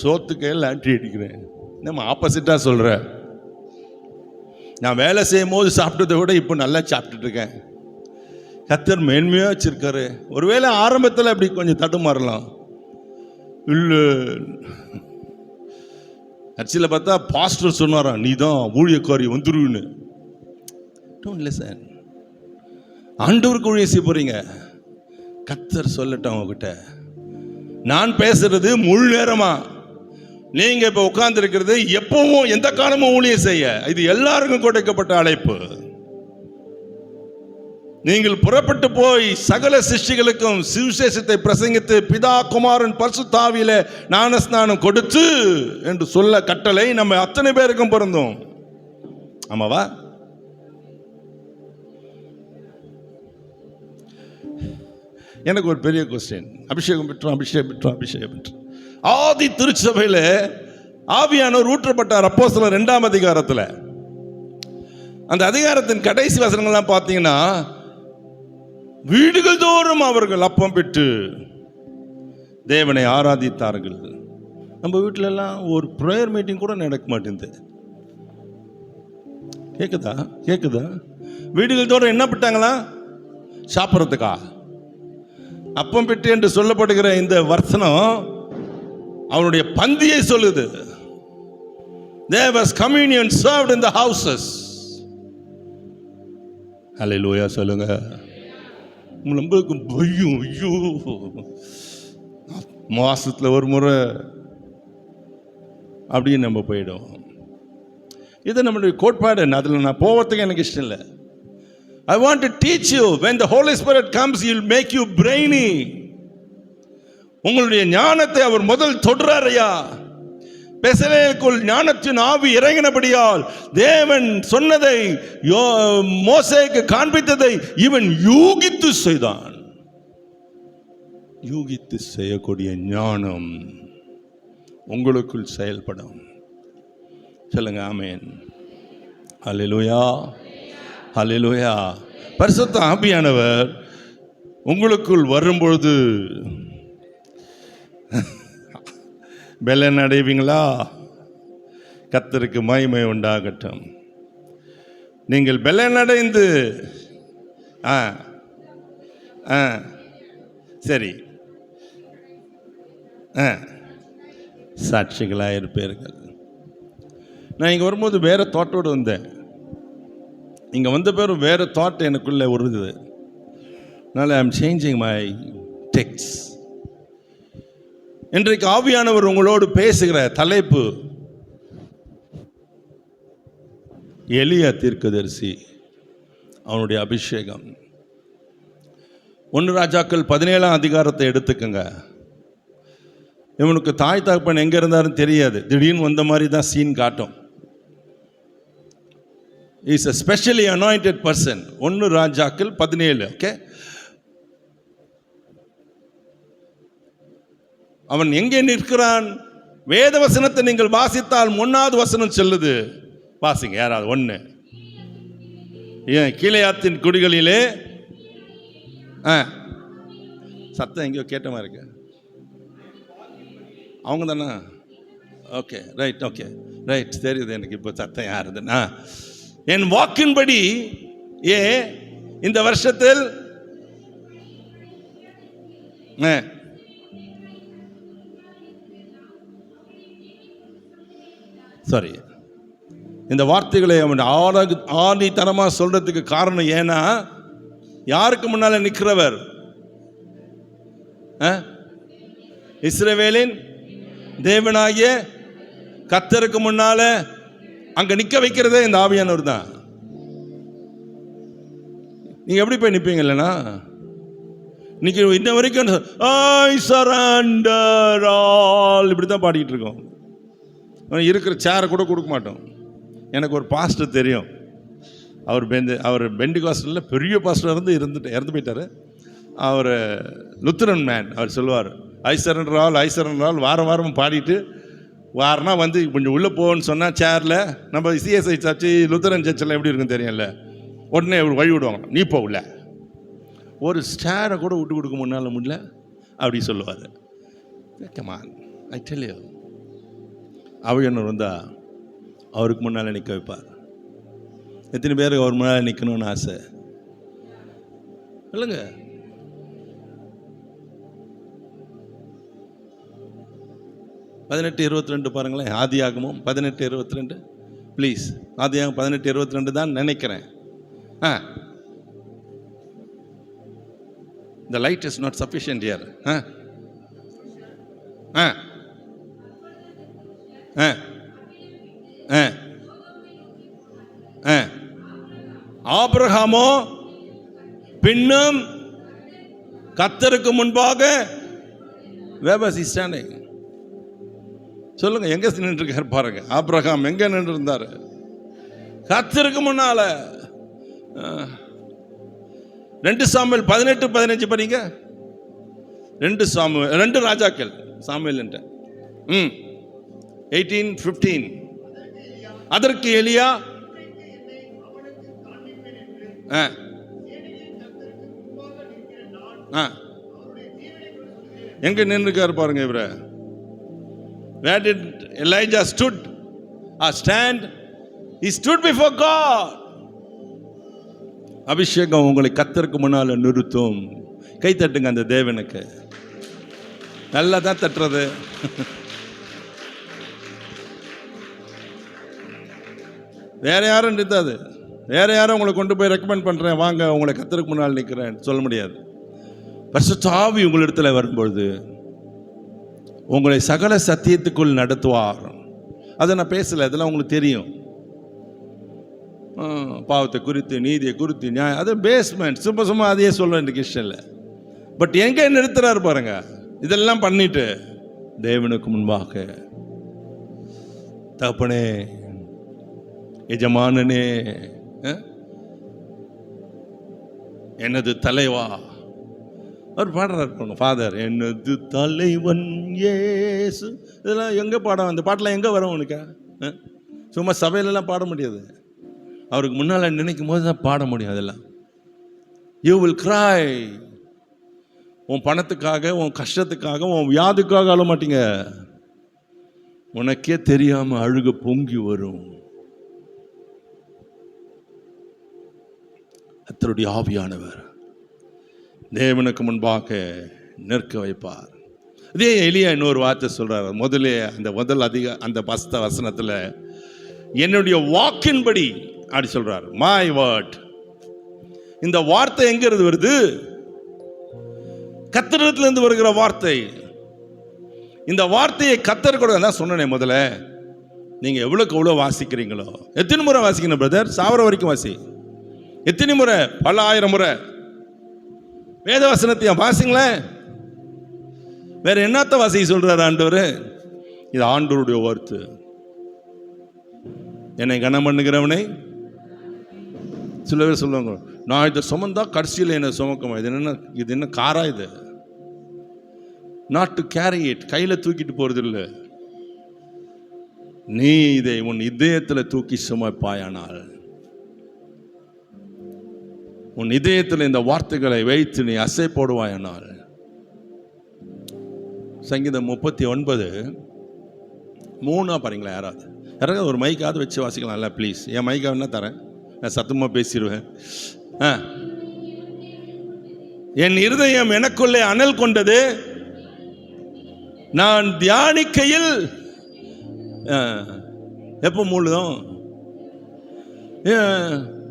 சோத்துக்கே லாண்ட்ரி அடிக்கிறேன். நம்ம ஆப்போசிட்டாக சொல்கிறேன். நான் வேலை செய்யும் போது சாப்பிட்டதை விட இப்போ நல்லா சாப்பிட்டுட்டு இருக்கேன். கர்த்தர் மேன்மையாக வச்சிருக்காரு. ஒருவேளை ஆரம்பத்தில் அப்படி கொஞ்சம் தடுமாறலாம். இல்லை, கட்சியில் பார்த்தா பாஸ்டர் சொன்னாராம், நீ தான் ஊழியக்காரி வந்துருன்னு. Don't listen. ஆண்டவருக்கு ஊழியம் செய்ய போறீங்க. கர்த்தர் சொல்லட்டும் உங்ககிட்ட. நான் பேசுறது முழு நேரமா, நீங்க இப்ப உட்கார்ந்து இருக்கிறது எப்பவும் எந்த காலமும் ஊழியம் செய்ய. இது எல்லாருக்கும் கொடுக்கப்பட்ட அழைப்பு. நீங்கள் புறப்பட்டு போய் சகல சிஷ்டிகளுக்கும் சுவிசேஷத்தை பிரசங்கித்து பிதா குமாரன் பரிசுத்த ஆவியிலே ஞானஸ்நானம் கொடுத்து என்று சொல்ல கட்டளை நம்ம அத்தனை பேருக்கும் பொருந்தும். ஆமாவா? எனக்கு ஒரு பெரிய கொஸ்டின். அபிஷேகம் பெற்றோம். ஆதி திருச்சபையில் ஆவியானவர் ஊற்றப்பட்டார். அப்போஸ்தலர் 2ஆம் அதிகாரத்தில். அந்த அதிகாரத்தின் கடைசி வசனங்கள்லாம் பார்த்தீங்கன்னா, வீடுகள் தோறும் அவர்கள் அப்பம் பெற்று தேவனை ஆராதித்தார்கள். நம்ம வீட்டில எல்லாம் ஒரு ப்ரேயர் மீட்டிங் கூட நடக்க மாட்டேங்குது. கேக்குதா? வீடுகள் தோறும் என்ன பெற்றாங்களா? சாப்பிட்றதுக்கா? அப்பம் பெற்று என்று சொல்லப்படுகிற இந்த வசனம் அவனுடைய பந்தியை சொல்லுது. There was communion served in the houses. Hallelujah சொல்லுங்க. நம்மளுக்கு ஐயோ மாசத்துல ஒரு முறை அப்படின்னு நம்ம போயிடும். இது நம்மளுடைய கோட்பாடு. அதில் நான் போவதுக்கு எனக்கு இஷ்டம் இல்லை. I want to teach you, when the Holy Spirit comes, he will make you brainy. உங்களுடைய ஞானத்தை அவர் முதல் தொடுறாரையா. பெசலேக்குள் ஞானத்தின் ஆவி இறங்கினபடியால் தேவன் சொன்னதை மோசேக்கு காண்பித்ததை இவன் யூகித்து செய்தான். யூகித்து செய்யக்கூடிய ஞானம் உங்களுக்குள் செயல்படும். சொல்லுங்க ஆமென். ஹல்லேலூயா, ஹல்லேலூயா. பரிசுத்த ஆவியானவர் உங்களுக்குள் வரும்பொழுது பெலன் அடைவீங்களா? கர்த்தருக்கு மகிமை உண்டாகட்டும். நீங்கள் பெலன் அடைந்து சரி சாட்சிகளாக இருப்பீர்கள். நான் இங்கே வரும்போது வேற தாட்டோடு வந்தேன். இங்கே வந்த பேரும் வேற தாட் எனக்குள்ளே வருது. அதனால் I am changing my text. இன்றைக்கு ஆவியானவர் உங்களோடு பேசுகிற தலைப்பு எலியா தீர்க்கதரிசி, அவனுடைய அபிஷேகம். 1 ராஜாக்கள் 17ஆம் அதிகாரத்தை எடுத்துக்கங்க. இவனுக்கு தாய் தகப்பன் எங்கே இருந்தாருன்னு தெரியாது. திடீர்னு வந்த மாதிரி தான் சீன் காட்டும். Is a specially anointed person. 1 ராஜாக்கள் 17. ஓகே, அவன் எங்கே நிற்கிறான்? வேத வசனத்தை நீங்கள் வாசித்தால் 1வது வசனம் சொல்லுது. வாசிங்க யாராவது 1. கீலேயாத்தின் குடிகளிலே சத்தம் எங்கேயோ கேட்ட மாதிரி இருக்கு. அவங்க தானே? ஓகே ரைட் தெரியுது எனக்கு இப்போ சத்தம் யாருதுன்னா. என் வாக்கின்படி இந்த வருஷத்தில் சாரி, இந்த வார்த்தைகளை அவன் ஆணித்தனமா சொல்றதுக்கு காரணம் ஏன்னா, யாருக்கு முன்னால நிற்கிறவர்? இஸ்ரவேலின் தேவனாகிய கர்த்தருக்கு முன்னால அங்க நிக்க வைக்கிறதே இந்த ஆவியானவர் தான். நீங்க எப்படி போய் நிப்பீங்க? இல்லைன்னா இன்னைக்கு இன்ன வரைக்கும் ஐ சரண்டர் ஆல் இப்படித்தான் பாடிட்டு இருக்கோம். இருக்கிற சேரை கூட கொடுக்க மாட்டோம். எனக்கு ஒரு பாஸ்டர் தெரியும். அவர் பெண்டிகாஸ்டலில் பெரிய பாஸ்டர் இறந்து போயிட்டார். அவர் லுத்தரன் மேன். அவர் சொல்லுவார், ஐ சரண்டர் ஆல் வாரம் வாரம் பாடிட்டு வாரனா வந்து கொஞ்சம் உள்ளே போகணும்னு சொன்னால் சேரில் நம்ம சிஎஸ்ஐ சர்ச்சு லுத்தரன் சர்ச்செல்லாம் எப்படி இருக்குன்னு தெரியும்ல, உடனே ஒரு வழி விடுவாங்க, நீ போகல ஒரு ஸ்டேரை கூட விட்டு கொடுக்க முடியல அப்படி சொல்லுவார். கமான் ஐ டெல் யூ, ஆவியானவர் வந்தால் அவருக்கு முன்னால் நிற்க வைப்பார். எத்தனை பேருக்கு அவர் முன்னால் நிற்கணும்னு ஆசை இல்லைங்க? பதினெட்டு 22 பாருங்களேன். ஆதியாகமம் 18:22 ப்ளீஸ். ஆதியாகமம் 18:22 தான் நினைக்கிறேன். The light is not sufficient here. ஆபிரகாமோ பின்னும் கர்த்தருக்கு முன்பாக where was he standing? சொல்லுங்க, எங்க நின்று இருக்காரு பாருங்க. ஆபிரகாம் எங்க நின்று இருந்தாரு? கர்த்தருக்கு முன்னால. 2 சாமுவேல் 18:15 படிங்க. 2 ராஜாக்கள் சாமுவேல் 18:15. அதற்கு எலியா எங்க நின்றுக்காரு பாருங்க இவர. Where did Elijah stood or stand? He stood before God. அபிஷேகம் உங்களை கர்த்தருக்கு முன்னால நிறுத்தும். கை தட்டுங்க அந்த தேவனுக்கு. நல்லா தான் தட்டுறது. வேற யாரும் நிறுத்தாது. வேற யாரும் உங்களை கொண்டு போய் ரெக்கமெண்ட் பண்றேன் வாங்க உங்களை கர்த்தருக்கு முன்னால் நிற்கிறேன் சொல்ல முடியாது. பரிசுத்த ஆவி உங்களிடத்தில் வரும்பொழுது உங்களை சகல சத்தியத்துக்குள் நடத்துவார். அதை நான் பேசலை, அதெல்லாம் உங்களுக்கு தெரியும். பாவத்தை குறித்து, நீதியை குறித்து, நியாயம், அது பேஸ்மெண்ட். சும்மா அதையே சொல்ல வேண்டிய இஷ்டம் இல்லை. பட் எங்கே நிறுத்துறாரு பாருங்க. இதெல்லாம் பண்ணிட்டு தேவனுக்கு முன்பாக, தகப்பனே, எஜமானனே, எனது தலைவா, அவர் பாடுறாரு ஃபாதர், எனது தலைவன் இயேசு. இதெல்லாம் எங்கே பாடம்? அந்த பாட்டெலாம் எங்கே வரும் உனக்கு? சும்மா சபையிலலாம் பாட முடியாது. அவருக்கு முன்னால் நினைக்கும் போது தான் பாட முடியும். அதெல்லாம் யூ வில் கிரை. உன் பணத்துக்காக, உன் கஷ்டத்துக்காக, உன் வியாதிக்காக அழ மாட்டீங்க. உனக்கே தெரியாமல் அழுக பொங்கி வரும். கர்த்தருடைய ஆவியானவர் தேவனுக்கு முன்பாக நிற்க வைப்பார். இதே எலியா இன்னொரு வார்த்தை சொல்றார். அந்த வசனத்தில் என்னுடைய வாக்கின்படி அப்படி சொல்றார். My word. இந்த வார்த்தை எங்க இருந்து வருது? கர்த்தரிடத்திலிருந்து வருகிற வார்த்தை. இந்த வார்த்தையை கர்த்தர் கூட தான் சொன்னேன். முதல்ல நீங்க எவ்வளோ வாசிக்கிறீங்களோ, எத்தனை முறை வாசிக்கணும் பிரதர்? சாவர வரைக்கும் வாசி. எத்தனை முறை? பல ஆயிரம் முறை வேத வசனத்தையும் வாசிங்களேன். வேற என்னத்த வாசிக்க சொல்றாரு ஆண்டவர்? இது ஆண்டவருடைய வார்த்தை. என்னை கனம் பண்ணுகிறவனை, சில பேர் சொல்லுவாங்க, நான் இதை சுமந்தா கடைசியில் என்ன சுமக்கமா? இது என்ன காரா? இது நாட் டு கேரி இட். கையில் தூக்கிட்டு போறது இல்லை. நீ இதை உன் இதயத்தில் தூக்கி சுமப்பாயானால் உன் இதயத்தில் இந்த வார்த்தைகளை வைத்து நீ அசை போடுவாயனால். சங்கீதம் 39:3 பாருங்களேன். யாராவது ஒரு மைக்காவது வச்சு வாசிக்கலாம்ல ப்ளீஸ். என் மைக்கா என்ன தரேன், நான் சத்தமாக பேசிடுவேன். என் இருதயம் எனக்குள்ளே அனல் கொண்டது, நான் தியானிக்கையில் எப்போ மூழுதும்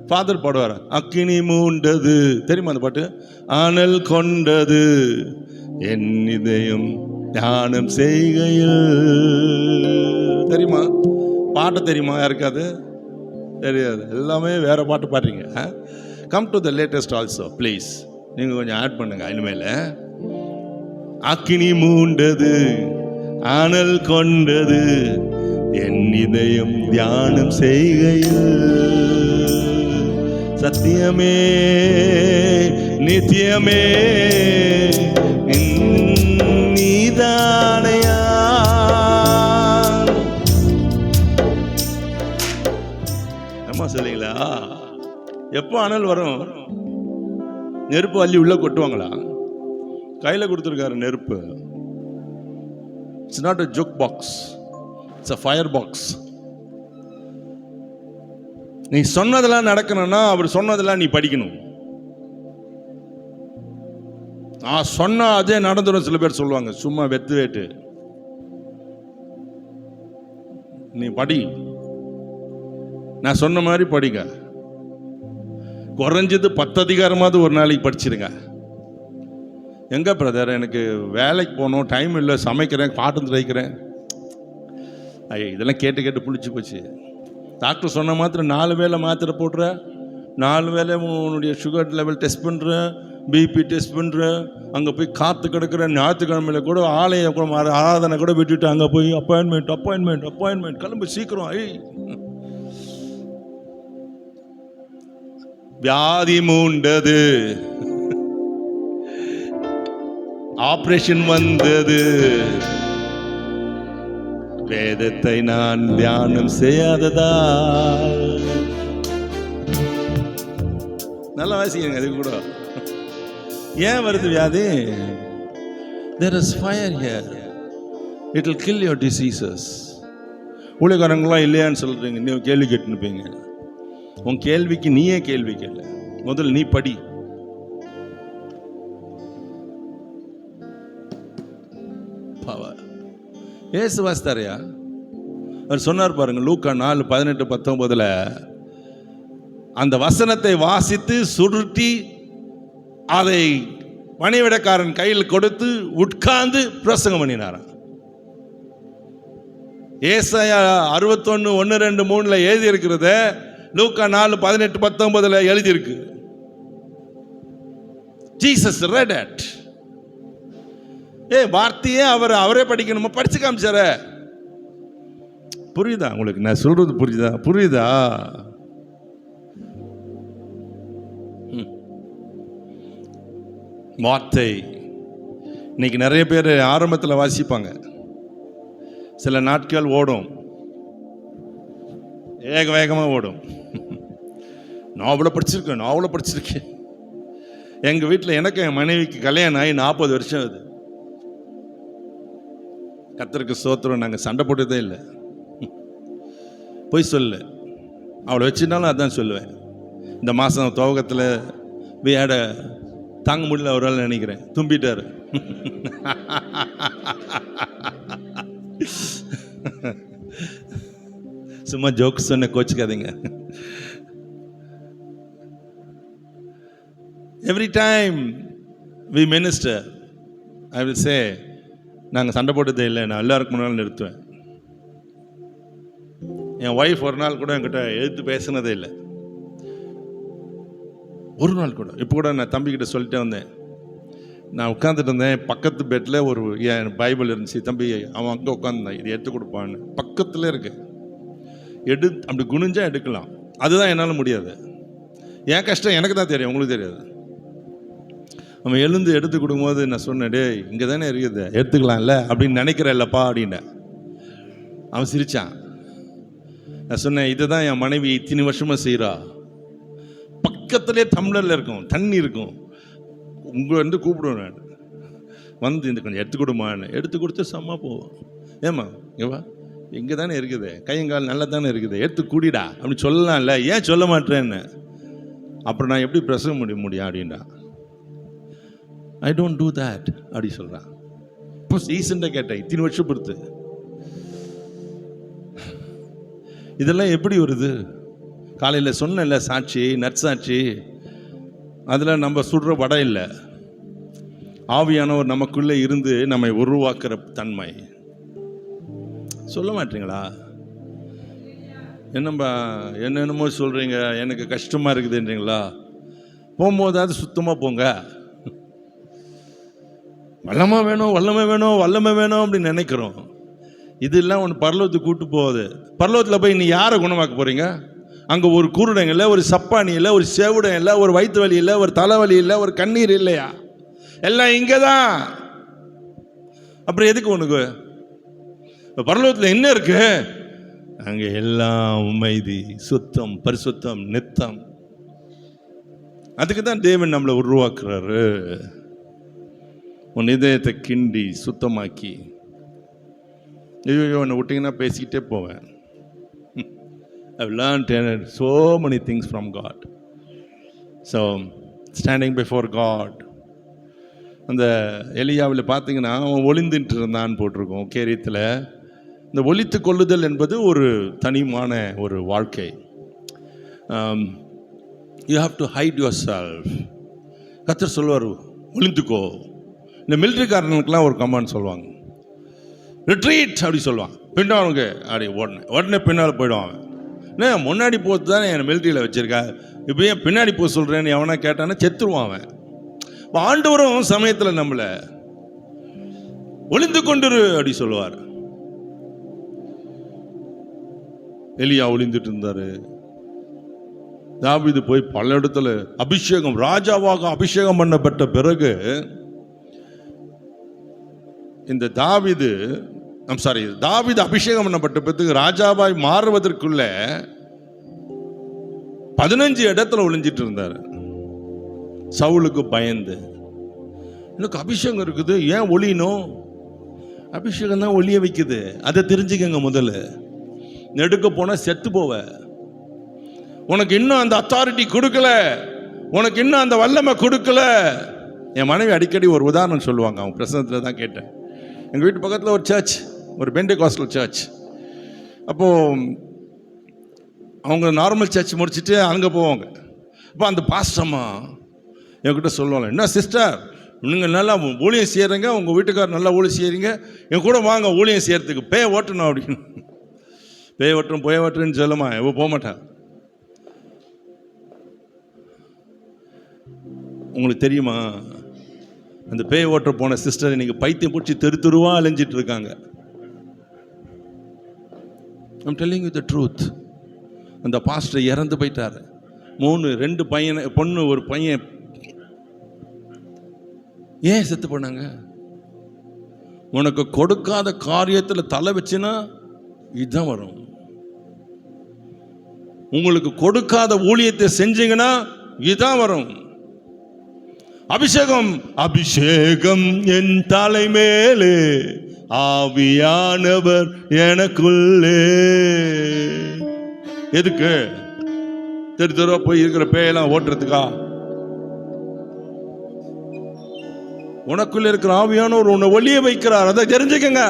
ஃபாதர் பாடுவார், அக்கினி மூண்டது தெரியுமா அந்த பாட்டு? அனல் கொண்டது என் இதயம் தியானம் செய்கையில். தெரியுமா பாட்டு? தெரியுமா யாருக்காது? தெரியாது. எல்லாமே வேற பாட்டு பாடுறீங்க. Come to the latest also please. நீங்கள் கொஞ்சம் ஆட் பண்ணுங்க இனிமேல். அக்கினி மூண்டது அனல் கொண்டது என் இதயம் தியானம் செய்கையில், சத்தியமே நித்தியமே நீதானையா. அம்மா சொல்லுங்களா, எப்போ அனல் வரும்? நெருப்பு அள்ளி உள்ள கொட்டுவாங்களா? கையில் கொடுத்துருக்காரு நெருப்பு. It's not a joke box, it's a fire box. நீ சொன்னதெல்லாம் நடக்கணும்னா அவர் சொன்னதெல்லாம் நீ படிக்கணும். நான் சொன்னா அதே நடந்துடும். சில பேர் சொல்லுவாங்க சும்மா வெத்து வேட்டு. நீ படி, நான் சொன்ன மாதிரி படிங்க. குறைஞ்சது 10 அதிகாரமாவது ஒரு நாளைக்கு படிச்சிருங்க. எங்கே பிரதர், எனக்கு வேலைக்கு போகணும், டைம் இல்லை, சமைக்கிறேன், பாட்டு தைக்கிறேன். ஐயா இதெல்லாம் கேட்டு கேட்டு புளிச்சு போச்சு. டாக்டர் சொன்ன மாத்திரம் 4 வேளை மாத்திரை போடுற, 4 வேளை உன்னுடைய சுகர் லெவல் டெஸ்ட் பண்ணுற, பிபி டெஸ்ட் பண்ணுற, அங்கே போய் காத்து கிடக்கிற. ஞாயிற்றுக்கிழமையில் கூட ஆலயம் கூட ஆராதனை கூட விட்டுட்டு அங்கே போய் அப்பாயின்மெண்ட் கிளம்பி சீக்கிரம். வியாதி மூண்டது, ஆபரேஷன் வந்தது, வேதத்தை நான் தியானம் செய்யாததா. நல்லா வாசிக்கிறேங்க. அது கூட ஏன் வருது வியாதி? There is fire here. It will kill your diseases. ஊழியக்காரங்களாம் இல்லையான்னு சொல்றீங்க, நீ கேள்வி கேட்டுனுப்பீங்க. உன் கேள்விக்கு நீயே கேள்வி கேள்வி. முதல்ல நீ படி. ஏசு வாசித்தாரையா? அவர் சொன்னார் பாருங்க, லூக்கா 4:18-19 அந்த வசனத்தை வாசித்து சுருட்டி அதை பணிவிடைக்காரன் கையில் கொடுத்து உட்கார்ந்து பிரசங்கம் பண்ணினாராம். ஏசாயா 61:1-2-3 எழுதி இருக்கிறத லூக்கா 4:18-19 எழுதி இருக்கு. Jesus read it. வார்த்தையே அவரே படிக்கணுமா? படிச்சு காமிச்சார. புரியுதா உங்களுக்கு நான் சொல்றது? புரியுதா? வார்த்தை இன்னைக்கு நிறைய பேர் ஆரம்பத்தில் வாசிப்பாங்க, சில நாட்கள் ஓடும், வேகமாக ஓடும். நான் அவ்வளோ படிச்சிருக்கேன். எங்கள் வீட்டில் எனக்கு என் மனைவிக்கு கல்யாணம் ஆகி 40 வருஷம் ஆகுது. கர்த்தருக்கு ஸ்தோத்திரம், நாங்கள் சண்டை போட்டதே இல்லை. போய் சொல்லு, அவளை வச்சுனாலும் அதான் சொல்லுவேன். இந்த மாதம் துவக்கத்தில் வியாட தாங்க முடியல ஒரு நாள் நினைக்கிறேன், தும்பிட்டாரு. சும்மா ஜோக் சொன்ன, கோச்சிக்காதீங்க. Every time we minister, I will say, நாங்கள் சண்டை போட்டதே இல்லை, நான் எல்லாருக்கும் முன்னாலும் நிறுத்துவேன். என் ஒய்ஃப் ஒரு நாள் கூட என்கிட்ட எழுத்து பேசினதே இல்லை, ஒரு நாள் கூட. இப்போ கூட நான் தம்பிக்கிட்ட சொல்லிட்டே வந்தேன். நான் உட்காந்துட்டு இருந்தேன், பக்கத்து பெட்டில் ஒரு என் பைபிள் இருந்துச்சு. தம்பி அவன் அங்கே உட்காந்துருந்தான், இது எடுத்து கொடுப்பான்னு. பக்கத்தில் இருக்கு, அப்படி குனிஞ்சா எடுக்கலாம். அதுதான் என்னால் முடியாது. என் கஷ்டம் எனக்கு தான் தெரியும், உங்களுக்கு தெரியாது. அவன் எழுந்து எடுத்து கொடுக்கும்போது நான் சொன்னேன், டே இங்கே தானே இருக்குது, எடுத்துக்கலாம்ல அப்படின்னு நினைக்கிறேன் இல்லப்பா அப்படின்னேன். அவன் சிரித்தான். நான் சொன்னேன், இதை தான் என் மனைவி இத்தனை வருஷமாக செய்கிறா. பக்கத்திலே டம்ளரில் இருக்கும், தண்ணி இருக்கும். உங்க கூப்பிடுவேன், வந்து இந்த கொஞ்சம் எடுத்து கொடுமான்னு எடுத்து கொடுத்து செம்ம போவோம். ஏம்மா ஏவா எங்கே தானே இருக்குது, கையங்கால் நல்லா தானே இருக்குது, எடுத்து கூடிடா அப்படின்னு சொல்லலாம்ல, ஏன் சொல்ல மாட்டேன்னு. அப்புறம் நான் எப்படி பிரசவம் முடியும் அப்படின்டா. ஐ டோன்ட் டூ தேட் அப்படி சொல்கிறான். இப்போ ரீசெண்டாக கேட்டேன், இத்தனை வருஷம் பொறுத்து இதெல்லாம் எப்படி வருது? காலையில் சொன்னல சாட்சி, நற்சாட்சி, அதில் நம்ம சுடுற வடை இல்லை, ஆவியானவர் நமக்குள்ளே இருந்து நம்மை உருவாக்குற தன்மை. சொல்ல மாட்டீங்களா? என்னென்னமோ சொல்கிறீங்க, எனக்கு கஷ்டமாக இருக்குதுன்றீங்களா? போகும்போதாவது சுத்தமாக போங்க. வல்லமை வேணும், வல்லமை வேணும், வல்லமை வேணும் அப்படின்னு நினைக்கிறோம். இதெல்லாம் ஒன்று பரலோகத்துக்கு கூட்டு போகுது. பரலோகத்தில் போய் நீ யாரை குணமாக்க போகிறீங்க? அங்கே ஒரு குருடன் இல்லை, ஒரு சப்பானி இல்லை, ஒரு செவிடன் இல்லை, ஒரு வயிற்று வலி இல்லை, ஒரு தலைவலி இல்லை, ஒரு கண்ணீர் இல்லையா? எல்லாம் இங்கே தான். அப்புறம் எதுக்கு உனக்கு? இப்போ பரலோகத்தில் என்ன இருக்கு? அங்கே எல்லாம் அமைதி, சுத்தம், பரிசுத்தம், நித்தம். அதுக்கு தான் தேவன் நம்மளை உருவாக்குறாரு. உன் இதயத்தை கிண்டி சுத்தமாக்கி. ஐயோ என்னை விட்டிங்கன்னா பேசிக்கிட்டே போவேன். I've learned so many things from God. So, standing before God. அந்த எலியாவில் பார்த்தீங்கன்னா அவன் ஒளிந்துட்டு இருந்தான்னு போட்டிருக்கோம் கேரியத்தில். இந்த ஒளித்து கொள்ளுதல் என்பது ஒரு தனிமான ஒரு வாழ்க்கை. You have to hide yourself. கர்த்தர் சொல்லுவார், ஒளிந்துக்கோ. இந்த மிலிட்ரிக்காரனுக்கெலாம் ஒரு கமாண்ட் சொல்லுவாங்க, ரிட்ரீட் அப்படி சொல்லுவான். பின்னாங்க அப்படி உடனே பின்னால் போயிடுவான். என்ன முன்னாடி போத்து தானே என் மிலிட்ரியில் வச்சுருக்கா, இப்போ ஏன் பின்னாடி போக சொல்கிறேன்னு எவனா கேட்டானா செத்துருவான் அவன். ஆண்டவரும் சமயத்தில் நம்மளை ஒளிந்து கொண்டுரு அப்படி சொல்லுவார். எலியா ஒளிந்துட்டு இருந்தாரு. தாவீது போய் பல இடத்துல அபிஷேகம், ராஜாவாக அபிஷேகம் பண்ணப்பட்ட பிறகு இந்த தாவீது அபிஷேகம் பண்ணப்பட்ட பிறகு ராஜாவாய் மாறுவதற்குள்ள 15 இடத்துல ஒளிஞ்சிட்டு இருந்தார். சவுலுக்கு பயந்து, எனக்கு அபிஷேகம் இருக்குது, ஏன் ஒளியணும்? அபிஷேகம் தான் ஒளிய வைக்குது, அதை தெரிஞ்சுக்கங்க. முதல்ல நெடுக்க போனா செத்து போவ. உனக்கு இன்னும் அந்த அத்தாரிட்டி கொடுக்கல, உனக்கு இன்னும் அந்த வல்லமை கொடுக்கல. என் மனைவி அடிக்கடி ஒரு உதாரணம் சொல்லுவாங்க, அவங்க பிரசனத்தில் தான் கேட்டேன். எங்கள் வீட்டு பக்கத்தில் ஒரு சர்ச், ஒரு பெண்டெகாஸ்டல் சர்ச். அப்போது அவங்க நார்மல் சர்ச் முடிச்சுட்டு அங்கே போவாங்க. அப்போ அந்த பாஸ்டம்மா என்கிட்ட சொல்லுவாங்க, என்ன சிஸ்டர் நீங்கள் நல்லா ஊழியம் செய்கிறீங்க, உங்கள் வீட்டுக்காரர் நல்லா ஊழியம் செய்கிறீங்க, என் கூட வாங்க ஊழியம் செய்கிறதுக்கு, பே ஓட்டணும் அப்படின்னு. பே ஓட்டுறோம் போய் ஓட்டுறேன்னு சொல்லுமா, எவ்வளோ போக மாட்டேன். உங்களுக்கு தெரியுமா, அந்த பேய் ஓட்ட போன சிஸ்டர் இன்னைக்கு பைத்தியம் பிடிச்சி தெருவா அலைஞ்சிட்டு இருக்காங்க. I'm telling you the truth. அந்த பாஸ்டர் இறந்து போயிட்டார். 2 பையன், பொண்ணு, ஒரு பையன். ஏன் செத்து போனாங்க? உனக்கு கொடுக்காத காரியத்தில் தலை வச்சுன்னா இதுதான் வரும். உங்களுக்கு கொடுக்காத ஊழியத்தை செஞ்சீங்கன்னா இதுதான் வரும். அபிஷேகம், அபிஷேகம் என் தலை மேலே, ஆவியானவர் எனக்குள்ளே. எதுக்கு? தெருவா போய் இருக்கிற பேயெல்லாம் ஓட்டுறதுக்கா? உனக்குள்ள இருக்கிற ஆவியானவர் உன்னை ஒளிய வைக்கிறார், அதை தெரிஞ்சுக்கங்க.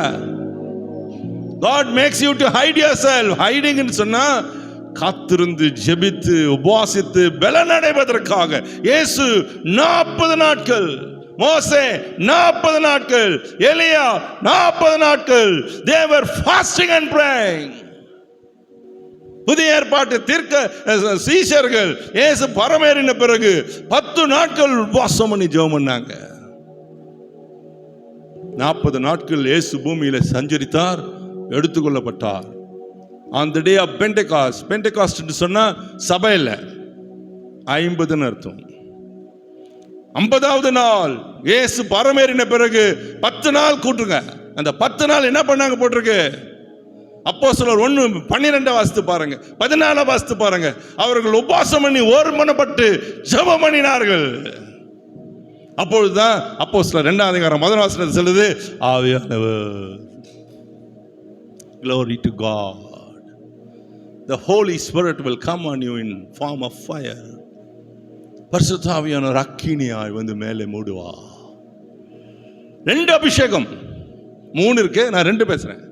God makes you to hide yourself. Hiding ன்னு சொன்னா காத்திருந்து ஜெபித்து உபவாசித்து பலன் அடைவதற்காக. இயேசு 40 நாட்கள், மோசே 40 நாட்கள், எலியா 40 நாட்கள். They were fasting and praying. புதிய ஏற்பாட்டு தீர்க்க சீஷர்கள் இயேசு பரமேறின பிறகு 10 நாட்கள் உபவாசம் பண்ணி ஜெபம் பண்ணாங்க. 40 நாட்கள் இயேசு பூமியில சஞ்சரித்தார், எடுத்துக்கொள்ளப்பட்டார். On the day of Pentecost, Pentecost என்று சொன்னா சபை இல்லை, 50ன்னு அர்த்தம். 50வது நாள் இயேசு பரமேறின பிறகு 10 நாள் கூட்டுங்க. அந்த 10 நாள் என்ன பண்ணாங்க போட்டிருக்கு? அப்போஸ்தலர் 1:12 வாசித்து பாருங்க, 14 வாசித்து பாருங்க. அவர்கள் உபவாசம் பண்ணி ஒருமனப்பட்டு ஜெபம் பண்ணினார்கள். அப்பொழுதுதான் அப்போஸ்தலர் 2ஆம் அதிகாரம் 1 வசனம் சொல்லுது, ஆவியானவர், glory to God, the Holy Spirit will come on you in form of fire. பரிசுத்த ஆவியானவர் அக்கினியாய் வந்து மேலே மூடுவா. 2 அபிஷேகம், 3 இருக்கு, நான் 2 பேசுறேன்.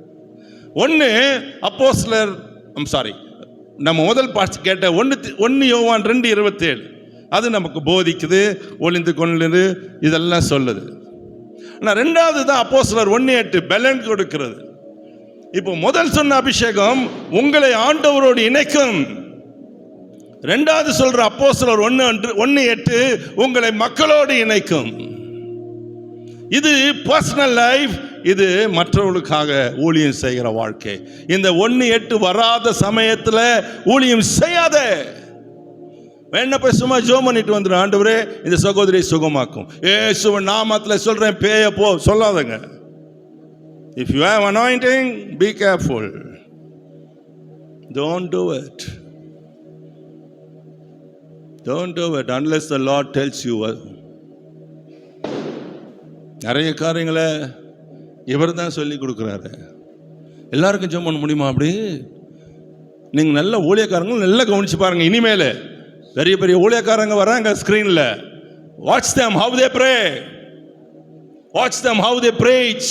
1 அப்போஸ்தலர், நம்ம முதல் பார்ட்ஸ் கேட்ட 1 யோவான் 2:27 அது நமக்கு போதிக்குது, ஒளிந்து கொண்டு இதெல்லாம் சொல்லுது. ஆனால் 2வது தான் அப்போஸ்தலர் 1:8 பலன் கொடுக்கிறது. இப்போ முதல் சொன்ன அபிஷேகம் உங்களை ஆண்டவரோடு இணைக்கும். 2வது சொல்ற அப்போஸ்தலர் 1:8 உங்களை மக்களோடு இணைக்கும். இது பர்சனல் லைஃப், இது மற்றவர்களுக்காக ஊழியம் செய்கிற வாழ்க்கை. இந்த 1:8 வராத சமயத்தில் ஊழியம் செய்யாத. வேணா போய் சும்மா ஜெபம் பண்ணிட்டு வந்துடு, ஆண்டவரே இந்த சகோதரியை சுகமாக்கும் இயேசுவின் நாமத்தில் சொல்றேன், பேய போ சொல்லாதங்க. If you have anointing, be careful. Don't do it. Don't do it unless the Lord tells you. நிறைய காரியங்களை இவர் தான் சொல்லி கொடுக்குறாரு. எல்லாருக்கும் ஜெபம் பண்ண முடியுமா? அப்படி நீங்கள் நல்ல ஊழியக்காரங்க நல்லா கவனிச்சு பாருங்க. இனிமேல் பெரிய பெரிய ஊழியக்காரங்க வராங்க ஸ்க்ரீனில். Watch them how they pray. Watch them how they preach.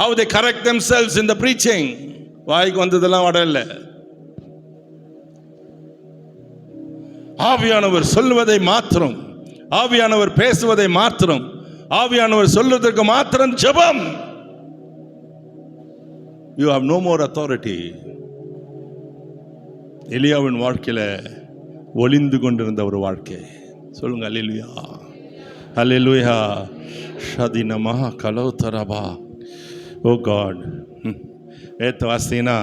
How they correct themselves in the preaching. வாய்க்கு வந்ததெல்லாம் வடல. ஆவியானவர் சொல்வதை மாத்திரம், ஆவியானவர் பேசுவதை மாத்திரம், ஆவியானவர் சொல்வதற்கு மாத்திரம் ஜெபம். You have no more authority. எலியாவின் வாழ்க்கையில ஒளிந்து கொண்டிருந்த ஒரு வாழ்க்கை. சொல்லுங்க அல்லேலூயா, அல்லேலூயா. ஷதினமா கலோதரபா. ஓ காட். ஏத்த வாசினா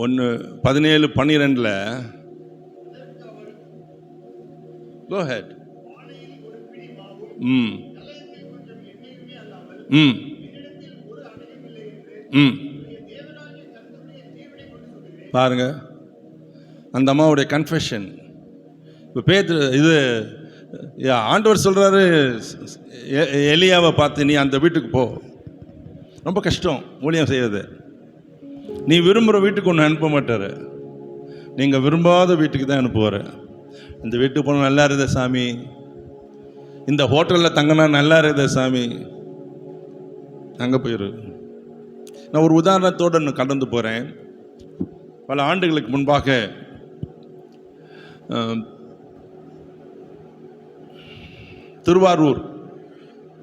1:17-12 Go ahead. பாருங்க அந்த அம்மாவுடைய கன்ஃபெஷன். இப்போ பேதுரு இது ஆண்டவர் சொல்றாரு எலியாவை பார்த்து, நீ அந்த வீட்டுக்கு போ. ரொம்ப கஷ்டம் ஊழியம் செய்வது. நீ விரும்புகிற வீட்டுக்கு ஒன்று அனுப்ப மாட்டார், நீங்கள் விரும்பாத வீட்டுக்கு தான் அனுப்புவார். இந்த வீட்டுக்கு போனால் நல்லா இருந்த சாமி, இந்த ஹோட்டலில் தங்கினா நல்லா இருந்த சாமி, அங்கே போயிரு. நான் ஒரு உதாரணத்தோடு நான் கடந்து போகிறேன். பல ஆண்டுகளுக்கு முன்பாக திருவாரூர்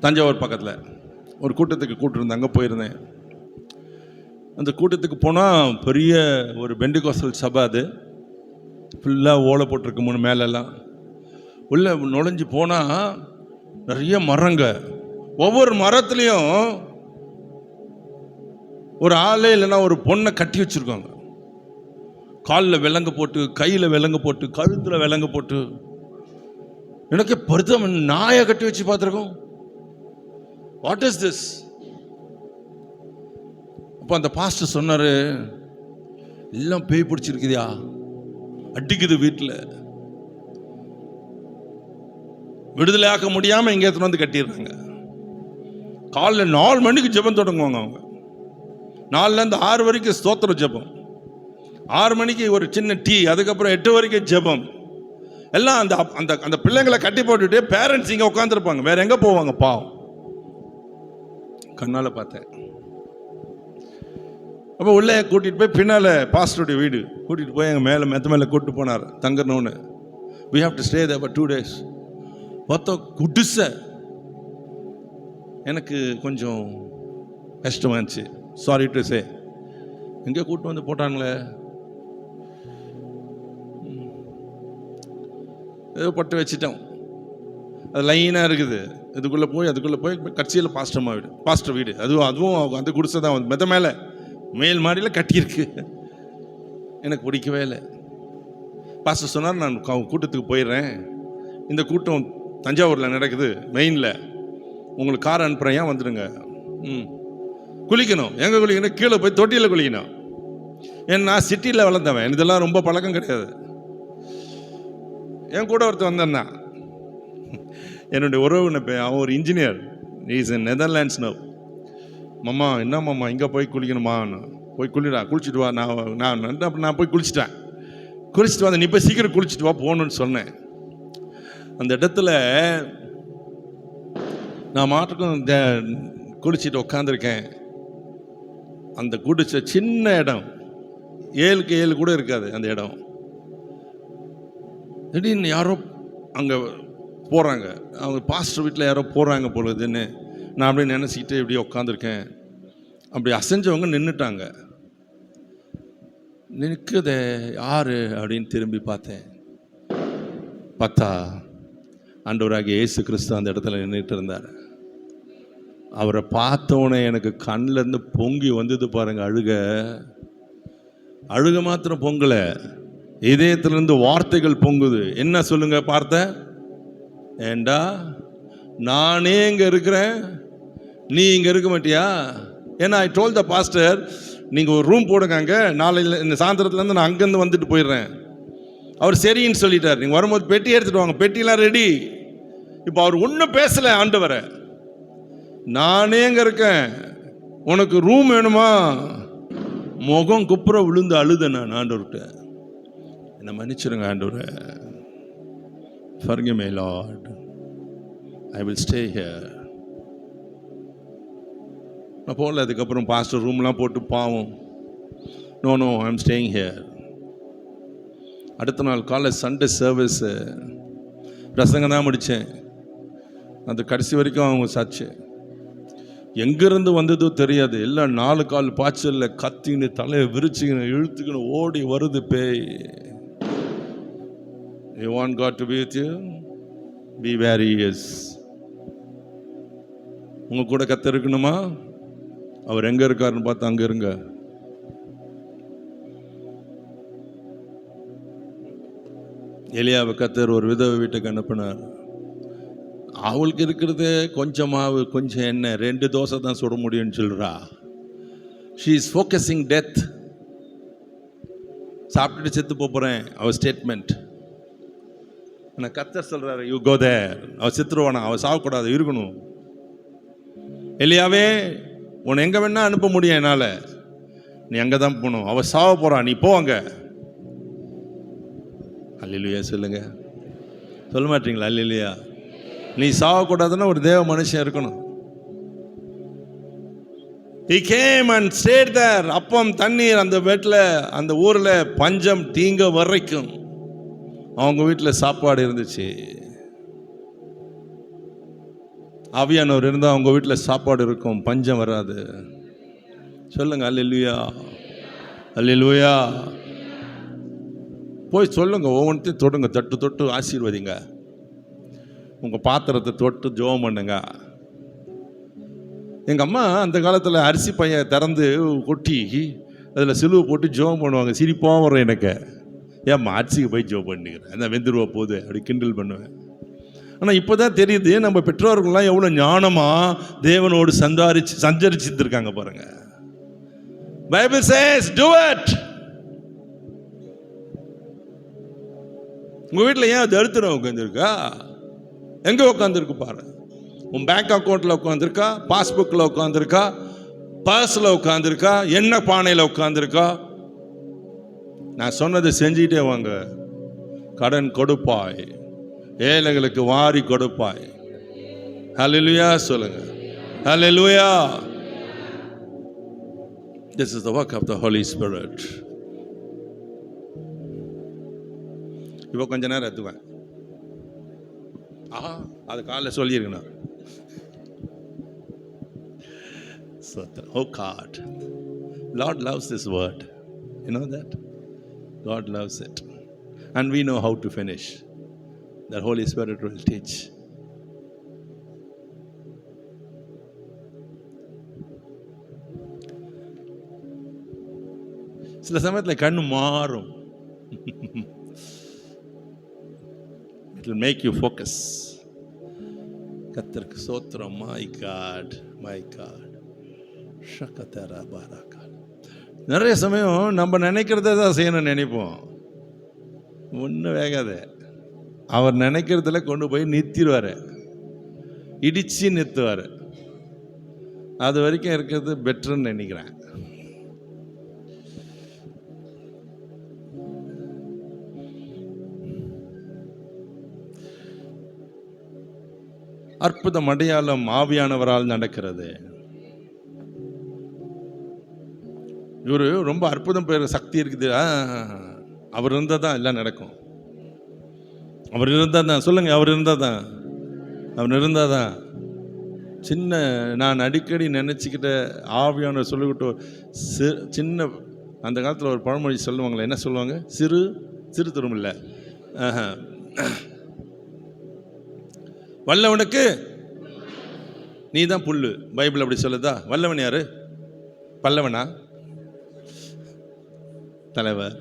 தஞ்சாவூர் பக்கத்தில் ஒரு கூட்டத்துக்கு கூட்டிருந்தேன். அங்கே போயிருந்தேன். அந்த கூட்டத்துக்கு போனால் பெரிய ஒரு பெண்டிகோஸ்டல் சபை. அது ஃபுல்லாக ஓலை போட்டிருக்கு 3 மேலெல்லாம். உள்ளே நுழைஞ்சு போனால் நிறைய மரங்க. ஒவ்வொரு மரத்துலேயும் ஒரு ஆளே இல்லைன்னா ஒரு பொண்ணை கட்டி வச்சுருக்காங்க. காலில் விலங்கு போட்டு, கையில் விலங்கு போட்டு, கழுத்தில் விலங்கு போட்டு. எனக்கு பருத்தம், நாயை கட்டி வச்சு பார்த்துருக்கோம். What is this? அப்போ அந்த பாஸ்டர் சொன்னார், எல்லாம் பேய் பிடிச்சிருக்குதியா, அடிக்குது, வீட்டில் விடுதலை ஆக்க முடியாமல் இங்கே எடுத்துன்னு வந்து கட்டிடுறாங்க. காலையில் 4 மணிக்கு ஜெபம் தொடங்குவாங்க அவங்க. 4லேருந்து 6 வரைக்கும் ஸ்தோத்திர ஜெபம், 6 மணிக்கு ஒரு சின்ன டீ, அதுக்கப்புறம் 8 வரைக்கும் ஜெபம். எல்லாம் அந்த அந்த அந்த பிள்ளைங்களை கட்டி போட்டுட்டு பேரண்ட்ஸ் இங்கே உட்காந்துருப்பாங்க. வேற எங்கே போவாங்க? பாவம். கண்ணால் பார்த்தேன். அப்போ உள்ளே கூட்டிகிட்டு போய் பின்னால் பாஸ்டருடைய வீடு கூட்டிகிட்டு போய் எங்கள் மேலே மெத்த மேலே கூப்பிட்டு போனார் தங்கணுன்னு. we have to stay there for 2 days. பார்த்தா குடிசை. எனக்கு கொஞ்சம் கஷ்டமாக இருந்துச்சு, சாரி டு சே. எங்கே கூப்பிட்டு வந்து போட்டாங்களே, ஏதோ பட்டு வச்சுட்டோம். அது லைனாக இருக்குது. இதுக்குள்ளே போய் அதுக்குள்ளே போய் கட்சியில் பாஸ்டர் வீடு. அதுவும் அந்த குடிசை தான் மெத்த மேலே மேல் மாடியில் கட்டியிருக்கு. எனக்கு பிடிக்கவே இல்லை. பாஸ்டர் சொன்னார், நான் கூட்டத்துக்கு போயிடுறேன், இந்த கூட்டம் தஞ்சாவூரில் நடக்குது மெயினில், உங்களுக்கு கார் அனுப்புகிறேன், ஏன் வந்துடுங்க. குளிக்கணும். எங்கே குளிக்கணும்? கீழே போய் தொட்டியில் குளிக்கணும். ஏன்னா நான் சிட்டியில் வளர்ந்தவன், இதெல்லாம் ரொம்ப பழக்கம் கிடையாது. என் கூட ஒருத்தர் வந்தான், என்னுடைய உறவு, அவன் ஒரு engineer, is in Netherlands now. மாமா என்ன மாமா இங்கே போய் குளிக்கணுமா? போய் குளிச்சுட்டு வா. நான் போய் குளிச்சுட்டு வந்தேன். நீ போய் சீக்கிரம் குளிச்சுட்டு வா போகணுன்னு சொன்னேன். அந்த இடத்துல நான் மாட்டுக்கும் குளிச்சுட்டு உட்காந்துருக்கேன். அந்த குடிச்ச சின்ன இடம், 7க்கு 7 கூட இருக்காது அந்த இடம். திடீர்னு யாரோ அங்கே போகிறாங்க, அவங்க பாஸ்டர் வீட்டில் யாரோ போகிறாங்க போலுதுன்னு நான் அப்படியே நினச்சிக்கிட்டு இப்படியே உட்காந்துருக்கேன். அப்படி அசைஞ்சவங்க நின்றுட்டாங்க. நிற்குதே யார் அப்படின்னு திரும்பி பார்த்தா ஆண்டவராகிய இயேசு கிறிஸ்து அந்த இடத்துல நின்றுட்டு இருந்தார். அவரை பார்த்தவொடனே எனக்கு கண்ணிலேருந்து பொங்கி வந்தது பாருங்க. அழுக மாத்திரம் பொங்கலை, இதயத்திலிருந்து வார்த்தைகள் பொங்குது. என்ன சொல்லுங்க பார்த்த? ஏண்டா நானே இங்கே இருக்கிறேன், நீ இங்கே இருக்க மாட்டியா? ஏன்னா ஐ டோல்ட் த பாஸ்டர், நீங்கள் ஒரு ரூம் போடுங்க அங்கே, நாளையில் இந்த சாயந்தரத்துலேருந்து நான் அங்கேருந்து வந்துட்டு போயிடுறேன். அவர் சரின்னு சொல்லிட்டார். நீங்கள் வரும்போது பெட்டி எடுத்துகிட்டு வாங்க. பெட்டிலாம் ரெடி. இப்போ அவர் ஒன்றும் பேசலை. ஆண்டவரை, நானே இங்கே இருக்கேன், உனக்கு ரூம் வேணுமா? முகம் குப்புற விழுந்து அழுத நான் ஆண்டவர்கிட்ட, என்னை மன்னிச்சிருங்க ஆண்டவரே, forgive me Lord, I will stay here. நான் போகல. அதுக்கப்புறம் பாஸ்டர் ரூம்லாம் போட்டு பாவம், no I am staying here. அடுத்த நாள் காலேஜ் சண்டே சர்வீஸ் பிரசங்கம் தான் முடித்தேன். அது கடைசி வரைக்கும் அவங்க சாட்சி. எங்கேருந்து வந்ததோ தெரியாது. எல்லாம் 4 கால் பாய்ச்சலில் கத்தின்னு தலையை விரிச்சுக்கணும் இழுத்துக்கணும் ஓடி வருது பேய். You want God to be with you? Be where He is. உங்கள் கூட கத்த இருக்கணுமா? அவர் எங்கே இருக்காருன்னு பார்த்து அங்கே இருங்க. எலியாவை கத்தர் ஒரு விதவை வீட்டுக்கு அனுப்பினார். அவளுக்கு இருக்கிறது கொஞ்சம் மாவு கொஞ்சம் எண்ணெய், 2 தோசை தான் சுட முடியும்னு சொல்கிறா. She is focusing death. சாப்பிட்டுட்டு செத்து போகிறேன் அவர் ஸ்டேட்மெண்ட். ஆனால் கர்த்தர் சொல்கிறாரு, யூ கோ தேர். அவள் செத்துருவானா? அவள் சாகக்கூடாது, இருக்கணும். எலியாவே, உன்னை எங்கே வேணா அனுப்ப முடியும் என்னால், நீ அங்கே தான் போகணும். அவள் சாவ போகிறா, நீ போ அங்கே. அல்லேலூயா சொல்லுங்க. சொல்ல மாட்டீங்களா அல்லேலூயா? நீ சாகக்கூடாதுன்னா ஒரு தேவ மனுஷன் இருக்கணும். He came and stayed there. அப்பம் தண்ணீர் அந்த வீட்டில், அந்த ஊரில் பஞ்சம் தீங்க வரைக்கும் அவங்க வீட்டில் சாப்பாடு இருந்துச்சு. ஆவியானவர் இருந்தால் அவங்க வீட்டில் சாப்பாடு இருக்கும், பஞ்சம் வராது. சொல்லுங்க அல்லேலூயா, அல்லேலூயா. போய் சொல்லுங்க, ஒவ்வொன்றையும் தொடுங்க, தொட்டு ஆசீர்வதிங்க. உங்கள் பாத்திரத்தை தொட்டு ஜெபம் பண்ணுங்க. எங்கள் அம்மா அந்த காலத்தில் அரிசி பைய திறந்து கொட்டி அதில் சிலுவை போட்டு ஜெபம் பண்ணுவாங்க. சிரிப்பாக வரும் எனக்கு. ஏம்மா அரிசிக்கு போய் ஜெபம் பண்ணிக்கிறேன், அந்த வெந்துருவா போகுது அப்படி கிண்டல் பண்ணுவேன். ஆனால் இப்போ தான் தெரியுது நம்ம பெற்றோர்கள்லாம் எவ்வளோ ஞானமாக தேவனோடு சஞ்சரிச்சிருக்காங்க பாருங்க. Bible chase do it. உங்கள் வீட்டில் ஏன் தரித்திரம் உட்காந்துருக்கா? எங்கே உட்காந்துருக்கு பாரு. உன் பேங்க் அக்கௌண்ட்டில் உட்காந்துருக்கா, பாஸ்புக்கில் உட்காந்துருக்கா, பர்ஸில் உட்காந்துருக்கா, எண்ணெய் பானையில் உட்காந்துருக்கா? நான் சொன்னதை செஞ்சுக்கிட்டே வாங்க. கடன் கொடுப்பாய், ஏழைகளுக்கு வாரி கொடுப்பாய். ஹல்லேலூயா சொல்லுங்க. ஹல்லேலூயா. This is the work of the Holy Spirit. இப்போ கொஞ்ச நேரம் எடுத்துவேன். அது காலைல சொல்லியிருக்கணும். Oh God, Lord loves this word. You know that? God loves it. And we know how to finish. The Holy Spirit will teach. சில சமயத்தில் கண்ணு மாறும். It will make you focus. கர்த்தருக்கு ஸ்தோத்திரம். My God, my God. நிறைய சமயம் நம்ம நினைக்கிறத தான் செய்யணும்னு நினைப்போம், ஒன்றும் வேகாத. அவர் நினைக்கிறதுல கொண்டு போய் நிறுத்திடுவார், இடிச்சு நிறுத்துவார். அது வரைக்கும் இருக்கிறது பெட்டர்ன்னு நினைக்கிறேன். அற்புதம் அடையாளம் ஆவியானவரால் நடக்கிறது. இவரு ரொம்ப அற்புதம் பேர் சக்தி இருக்குது, அவர் இருந்தால் தான் எல்லாம் நடக்கும். அவர் இருந்தால் தான், சொல்லுங்க, அவர் இருந்தால் தான், அவர் இருந்தால் தான். சின்ன நான் அடிக்கடி நினச்சிக்கிட்ட ஆவியானவர் சொல்லிவிட்டு சின்ன அந்த காலத்தில் ஒரு பழமொழி சொல்லுவாங்களே, என்ன சொல்லுவாங்க? சிறு சிறு திரும்பில்ல, வல்லவனுக்கு நீ தான் புல்லு. பைபிள் அப்படி சொல்லுதா? வல்லவன் யாரு? பல்லவனா? தலைவர்.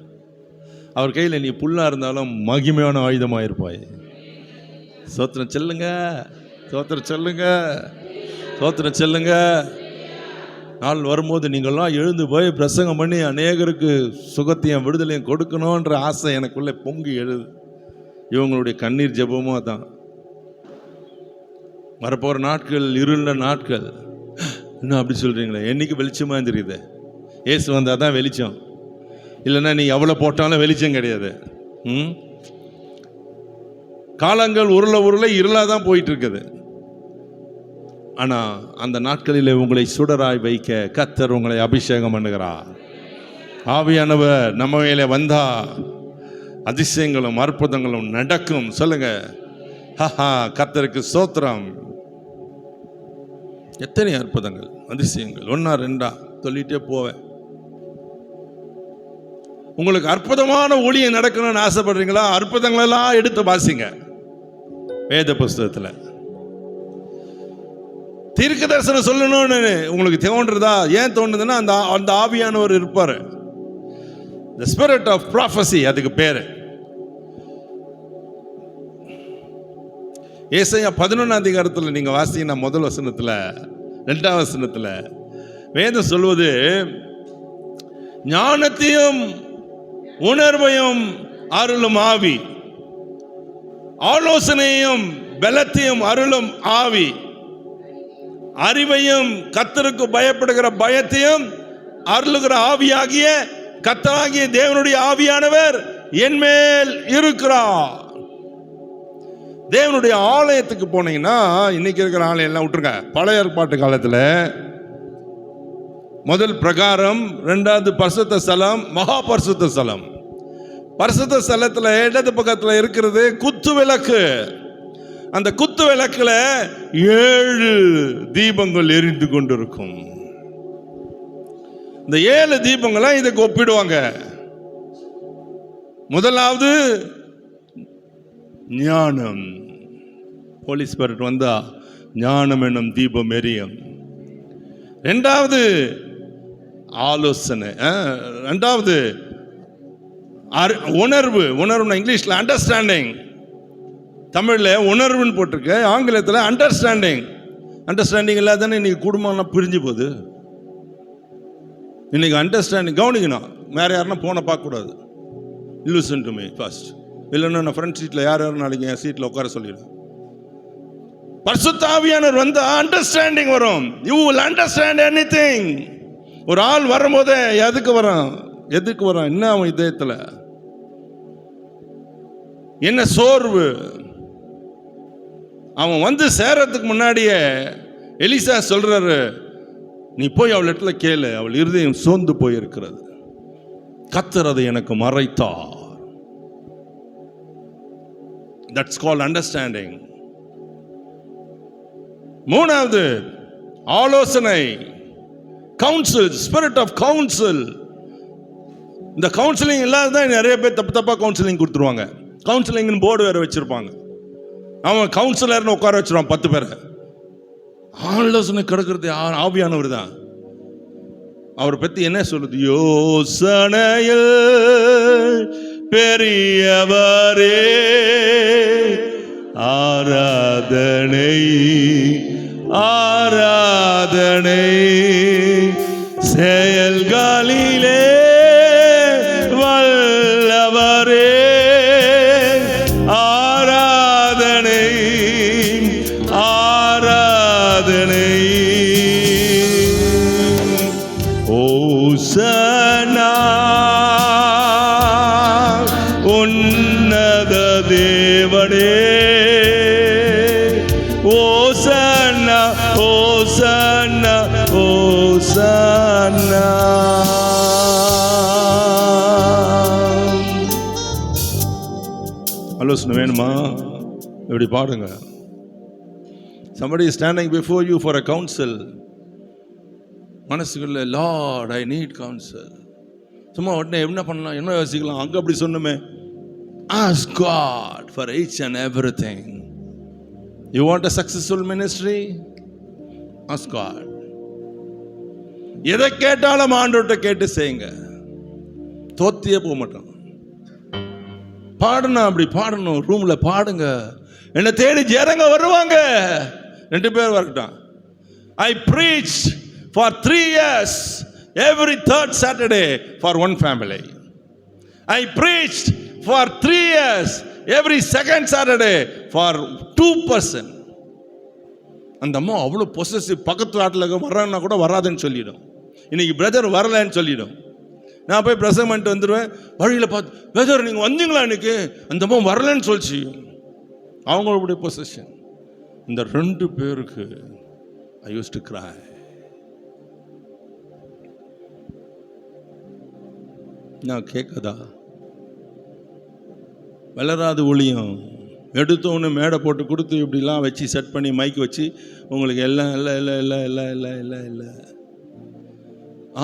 அவர் கையில் நீ புல்லா இருந்தாலும் மகிமையான ஆயுதமாக இருப்பாய். சோத்திரம் செல்லுங்க, சோத்திரம் சொல்லுங்க, சோத்திரம் செல்லுங்க. நாள் வரும்போது நீங்கள்லாம் எழுந்து போய் பிரசங்கம் பண்ணி அநேகருக்கு சுகத்தையும் விடுதலையும் கொடுக்கணுன்ற ஆசை எனக்குள்ளே பொங்கி எழுது. இவங்களுடைய கண்ணீர் ஜெபமும் அதான். வரப்போகிற நாட்கள் இருண்ட நாட்கள். இன்னும் அப்படி சொல்கிறீங்களே, என்னைக்கு வெளிச்சமாக தெரியுது? ஏசு வந்தால் தான் வெளிச்சம், இல்லைன்னா நீ எவ்வளோ போட்டாலும் வெளிச்சம் கிடையாது. காலங்கள் உருளை இருளாக தான் போயிட்டு இருக்குது. ஆனால் அந்த நாட்களில் உங்களை சுடராய் வைக்க கர்த்தர் உங்களை அபிஷேகம் பண்ணுகிறார். ஆவியானவர் நம்ம மேலே வந்தா அதிசயங்களும் அற்புதங்களும் நடக்கும். சொல்லுங்க, ஹஹா, கர்த்தருக்கு ஸ்தோத்திரம். எத்தனை அற்புதங்கள் அதிசயங்கள், ஒன்றா ரெண்டா சொல்லிட்டே போவேன். உங்களுக்கு அற்புதமான ஊழியம் நடக்கணும்னு ஆசைப்படுறீங்களா? அற்புதங்களெல்லாம் எடுத்து வாசிங்க வேத புஸ்தகத்தில். தீர்க்க தரிசனம் சொல்லணும்னு உங்களுக்கு தோன்றதா? ஏன் தோணுதுன்னா அந்த ஆவியானவர் இருப்பார். The spirit of prophecy, அதுக்கு பேரு. ஏசாயா 11 அதிகாரத்தில் நீங்க வாசிங்கன்னா முதல் வசனத்தில் 2வது வசனத்தில் வேதம் சொல்வது, ஞானத்தையும் உணர்வையும் அருளும் ஆவி, ஆலோசனையும் பலத்தையும் அருளும் ஆவி, அறிவையும் கர்த்தருக்கு பயப்படுகிற பயத்தையும் அருளுகிற ஆவியாகிய கர்த்தராகிய தேவனுடைய ஆவியானவர் என் மேல் இருக்கிறார். தேவனுடைய ஆலயத்துக்கு போனீங்கன்னா, இன்னைக்கு இருக்கிற ஆலயம் எல்லாம் விட்டுருங்க. பழைய ஏற்பாட்டு காலத்தில் முதல் பிரகாரம், 2வது பரிசுத்த ஸ்தலம், மகா பரிசுத்த ஸ்தலம். பரிசுத்த ஸ்தலத்தில் இடது பக்கத்தில் இருக்கிறது குத்து விளக்கு. அந்த குத்து விளக்குல 7 தீபங்கள் எரிந்து கொண்டிருக்கும். இந்த 7 தீபங்களை இதுக்கு ஒப்பிடுவாங்க. முதலாவது ஞானம், ஹோலி ஸ்பிரிட் வந்தா ஞானம் என்னும் தீபம் எரியும். 2வது ஆலோசனை, 2வது உணர்வு. உணர்வுனா இங்கிலீஷ்ல அண்டர்ஸ்டாண்டிங், தமிழ்ல உணர்வுன்னு போட்டிருக்கு, ஆங்கிலத்தில் அண்டர்ஸ்டாண்டிங். அண்டர்ஸ்டாண்டிங் இல்லாதானே இன்னைக்கு குடும்பம்லாம் பிரிஞ்சு போகுது. இன்னைக்கு அண்டர்ஸ்டாண்டிங் கவனிக்கணும். வேற யாருன்னா போன பார்க்கக்கூடாது. Listen to me first. இல்லைன்னா நான் ஃப்ரண்ட் சீட்டில் யார் நாளைக்கு என் சீட்டில் உட்கார சொல்லிடுவேன். பரிசுத்த ஆவியானவர் வந்து அண்டர்ஸ்டாண்டிங் வரும். You will understand anything. ஒரு ஆள் வரும்போதே எதுக்கு வரான், என்ன அவன் இதயத்தில் என்ன சோர்வு. அவன் வந்து சேரத்துக்கு முன்னாடியே எலிசா சொல்றாரு, நீ போய் அவள் இடத்துல கேளு, அவள் இருதயம் சோர்ந்து போயிருக்கிறது, கர்த்தர் அதை எனக்கு மறைத்தார். That's called understanding. 3வது ஆலோசனை, கவுன்சில், ஸ்பிரிட் ஆஃப் கவுன்சில். இந்த கவுன்சிலிங் இல்லாததான் நிறைய பேர் தப்பா கவுன்சிலிங் கொடுத்துருவாங்க. கவுன்சிலிங் போர்டு வேற வச்சிருப்பாங்க. அவன் கவுன்சிலர்னு உட்கார வச்சிருவான் 10 பேரை. ஆலோசனை கிடக்கிறது ஆவியானவர் தான். அவரை பத்தி என்ன சொல்லுது? யோசனையில் பெரியவரே ஆராதனை, ஆராதனை உன்னத தேவனே ஓசன்னா ஓசன்னா ஓசன்னா. ஆலோசனை வேணுமா? இப்படி பாடுங்க. Somebody is standing before you for a counsel. மனசுக்குள்ள Lord, I need counsel. சும்மா உடனே என்ன பண்ணலாம், என்ன யோசிக்கலாம்? அங்கே அப்படி சொன்னமே, ask God for each and everything. You want a successful ministry? Ask God. எதை கேட்டாலும் ஆண்டவர்கிட்ட கேட்டு செய்யுங்க. தோத்தியே போக மாட்டோம். பாடணும், அப்படி பாடணும். ரூம்ல பாடுங்க. என்னை தேடி ஜனங்க வருவாங்க. 2 பேர் வரட்டும். I preached for 3 years every third Saturday for one family. I preached for 3 years every second Saturday for 2 person. அந்த அம்மா அவ்வளோ பொசசிவ். பக்கத்து நாட்டில் வர்றாங்கன்னா கூட வராதுன்னு சொல்லிடும். இன்னைக்கு பிரதர் வரலன்னு சொல்லிடும். நான் போய் பிரசங்கம் பண்ணிட்டு வந்துடுவேன். வழியில் பார்த்து, பிரதர் நீங்கள் வந்தீங்களா இன்னைக்கு? அந்த அம்மா வரலன்னு சொல்லிச்சு. அவங்களுடைய பொசிஷன். இந்த 2 பேருக்கு I used to cry. நான் கேட்கதா? வளராது ஒளியும் எடுத்தோன்னு மேடை போட்டு கொடுத்து இப்படிலாம் வச்சு செட் பண்ணி மைக் வச்சு உங்களுக்கு எல்லாம் எல்லாம் எல்லாம் எல்லாம் எல்லாம் எல்லாம் எல்லாம் இல்லை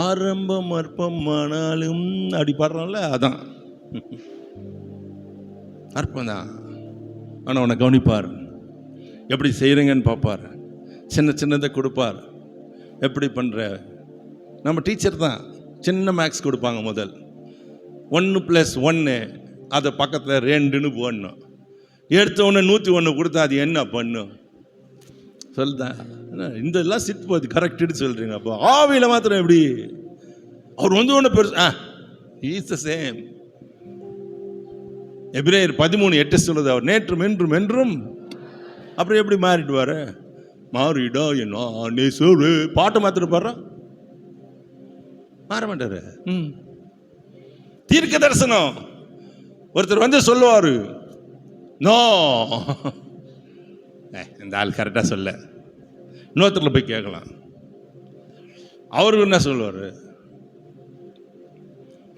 ஆரம்பம் அற்பம் ஆனாலும் அப்படி பாடுறோம்ல, அதான் அற்பம் தான். ஆனால் உன்னை கவனிப்பார், எப்படி செய்கிறீங்கன்னு பார்ப்பார், சின்ன சின்னதை கொடுப்பார். எப்படி பண்ணுற? நம்ம டீச்சர் தான் சின்ன மேக்ஸ் கொடுப்பாங்க. முதல் 1+1 அதை பக்கத்தில் 2ன்னு போடணும். எடுத்த உடனே 101 கொடுத்தா அது என்ன பண்ணும் சொல்லுதான். இந்த எல்லாம் சித்து போகுது கரெக்டுன்னு சொல்கிறீங்க. அப்போ ஆவியில் மாத்திரம் எப்படி? அவர் ஒன்று பெருசு இஸ் த சேம். எபிரேயர் 13:8 சொல்லுது, அவர் நேற்றும் என்றும் என்றும். அப்புறம் எப்படி மாறிடுவார்? மாறிடா என்ன சொல்லு பாட்டை மாத்திரம் பாடுறா, மாற மாட்டாரு. தீர்க்க தரிசனம் ஒருத்தர் வந்து சொல்லுவார், நோ இந்த ஆள் கரெக்டாக சொல்ல, இன்னொருத்தரில் போய் கேட்கலாம். அவருக்கு என்ன சொல்லுவார்?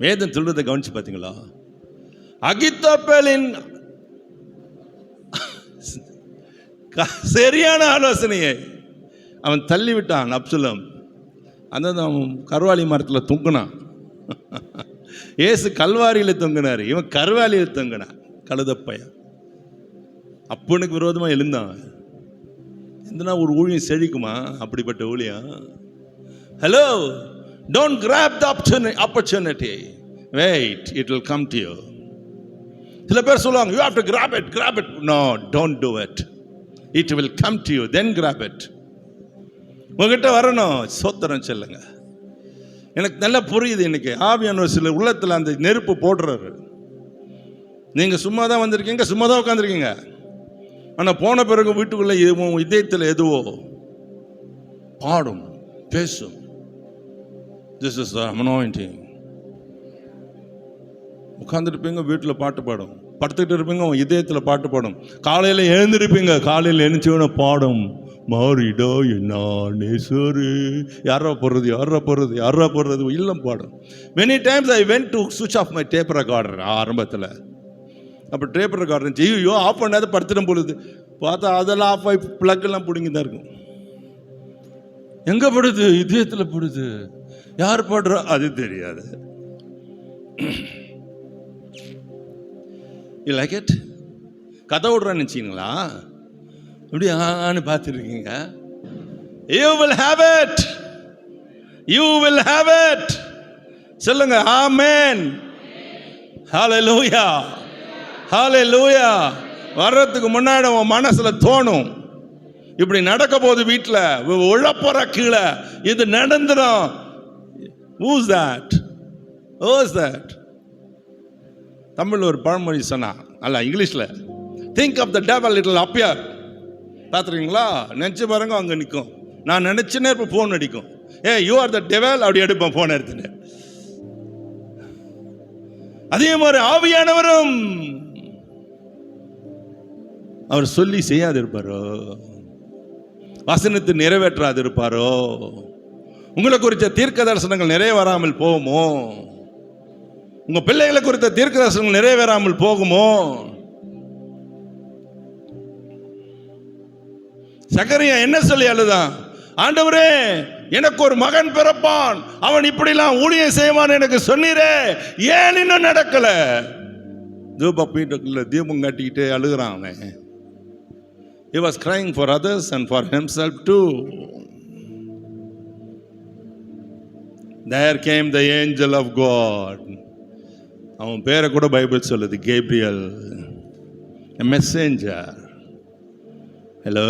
வேதம் சொல்றதை கவனிச்சு பார்த்தீங்களா? அகித்தோப்பேலின் சரியான ஆலோசனையை அவன் தள்ளிவிட்டான். அப்சலோம் அந்த அவன் கருவாலி மரத்தில் தொங்குனான். ஏசு கல்வாரியில் தொங்கினார், இவன் கருவாலியில் தொங்கினான். கழுதப்பையன் அப்பனுக்கு விரோதமாக எழுந்தான். எந்தனா ஒரு ஊழியம் செழிக்குமா? அப்படிப்பட்ட ஊழியம். Hello, don't grab the opportunity, wait, it will come to you. சில பேர் சொல்லுவாங்க, you have to grab it, grab it. No, don't do it, it will come to you, then grab it. உங்ககிட்ட வரணும். சோத்திரம் சொல்லுங்க. எனக்கு நல்லா புரியுது. இன்னைக்கு ஆவியானவர் சில உள்ளத்தில் அந்த நெருப்பு போடுறாரு. நீங்கள் சும்மா தான் வந்திருக்கீங்க, சும்மா தான் உட்காந்துருக்கீங்க. ஆனால் போன பிறகு வீட்டுக்குள்ளே எதுவும் இதயத்தில் எதுவோ பாடும், பேசும். This is the anointing. உட்காந்துருப்பீங்க, வீட்டில் பாட்டு பாடும். படுத்துக்கிட்டு இருப்பீங்க, உங்கள் இதயத்தில் பாட்டு பாடும். காலையில் எழுந்திருப்பீங்க, காலையில் எழுந்திரிச்சோன்னு பாடும், மாறிடா என்ன நேசரு. யாரா போடுறது, யாரா போடுறது, யாரா போடுறது, இல்லம் பாடும். Many times I went to சுவிட்ச் ஆஃப் மை டேப் ரெக்கார்டர். ஆரம்பத்தில் அப்போ டேப் ரெக்கார்டர் ஐயோ ஆஃப் பண்ணாத படுத்துடும் பொழுது பார்த்தா அதெல்லாம் ஆஃப் ஆகி பிளக்கெல்லாம் பிடிங்கி தான் இருக்கும். எங்கே படுது? இதயத்தில் படுது. யார் பாடுறா அது தெரியாது. You like it? கதை விடுறான்னு நினச்சிங்களா? இப்படி ஆன்னு பார்த்துருக்கீங்க. You will have it, you will have it. சொல்லுங்க ஆமென். ஹல்லேலூயா, ஹல்லேலூயா. வர்றதுக்கு முன்னாடி உன் மனசுல தோணும், இப்படி நடக்க போது வீட்டில் உழப்பற கீழே இது நடந்துடும். Who's that? Who's that? Tamil ஒரு பழமொழி சொன்னா, அல்ல இங்கிலீஷில், think of the devil it will appear. பார்த்துருக்கீங்களா? நினச்சி பாருங்க, அங்கே நிற்கும். நான் நினச்சினே இப்போ ஃபோன் அடிக்கும், யூ ஆர் த டெவல். அப்படி எடுப்பேன் ஃபோன் எடுத்துட்டு. அதே மாதிரி ஆவியானவரும் அவர் சொல்லி செய்யாது இருப்பாரோ, வசனத்தை நிறைவேற்றாது இருப்பாரோ, உங்களை குறித்த தீர்க்க தரிசனங்கள் நிறைவேறாமல் போகுமோ, உங்க பிள்ளைகளை குறித்த தீர்க்க தரிசனங்கள் நிறைவேறாமல் போகுமோ? சகரியா என்ன சொல்லி அழுதான்? ஆண்டவரே, எனக்கு ஒரு மகன் பிறப்பான், அவன் இப்படிலாம் ஊழியம் செய்வான் எனக்கு சொன்னீரே, ஏன் இன்னும் நடக்கல? தீபம் காட்டிக்கிட்டு அழுகிறான் அவன். He was crying for others and for himself too. There came the angel of God. அவன் பேரை கூட பைபிள் சொல்லுது, கேப்ரியல், a messenger. ஹலோ,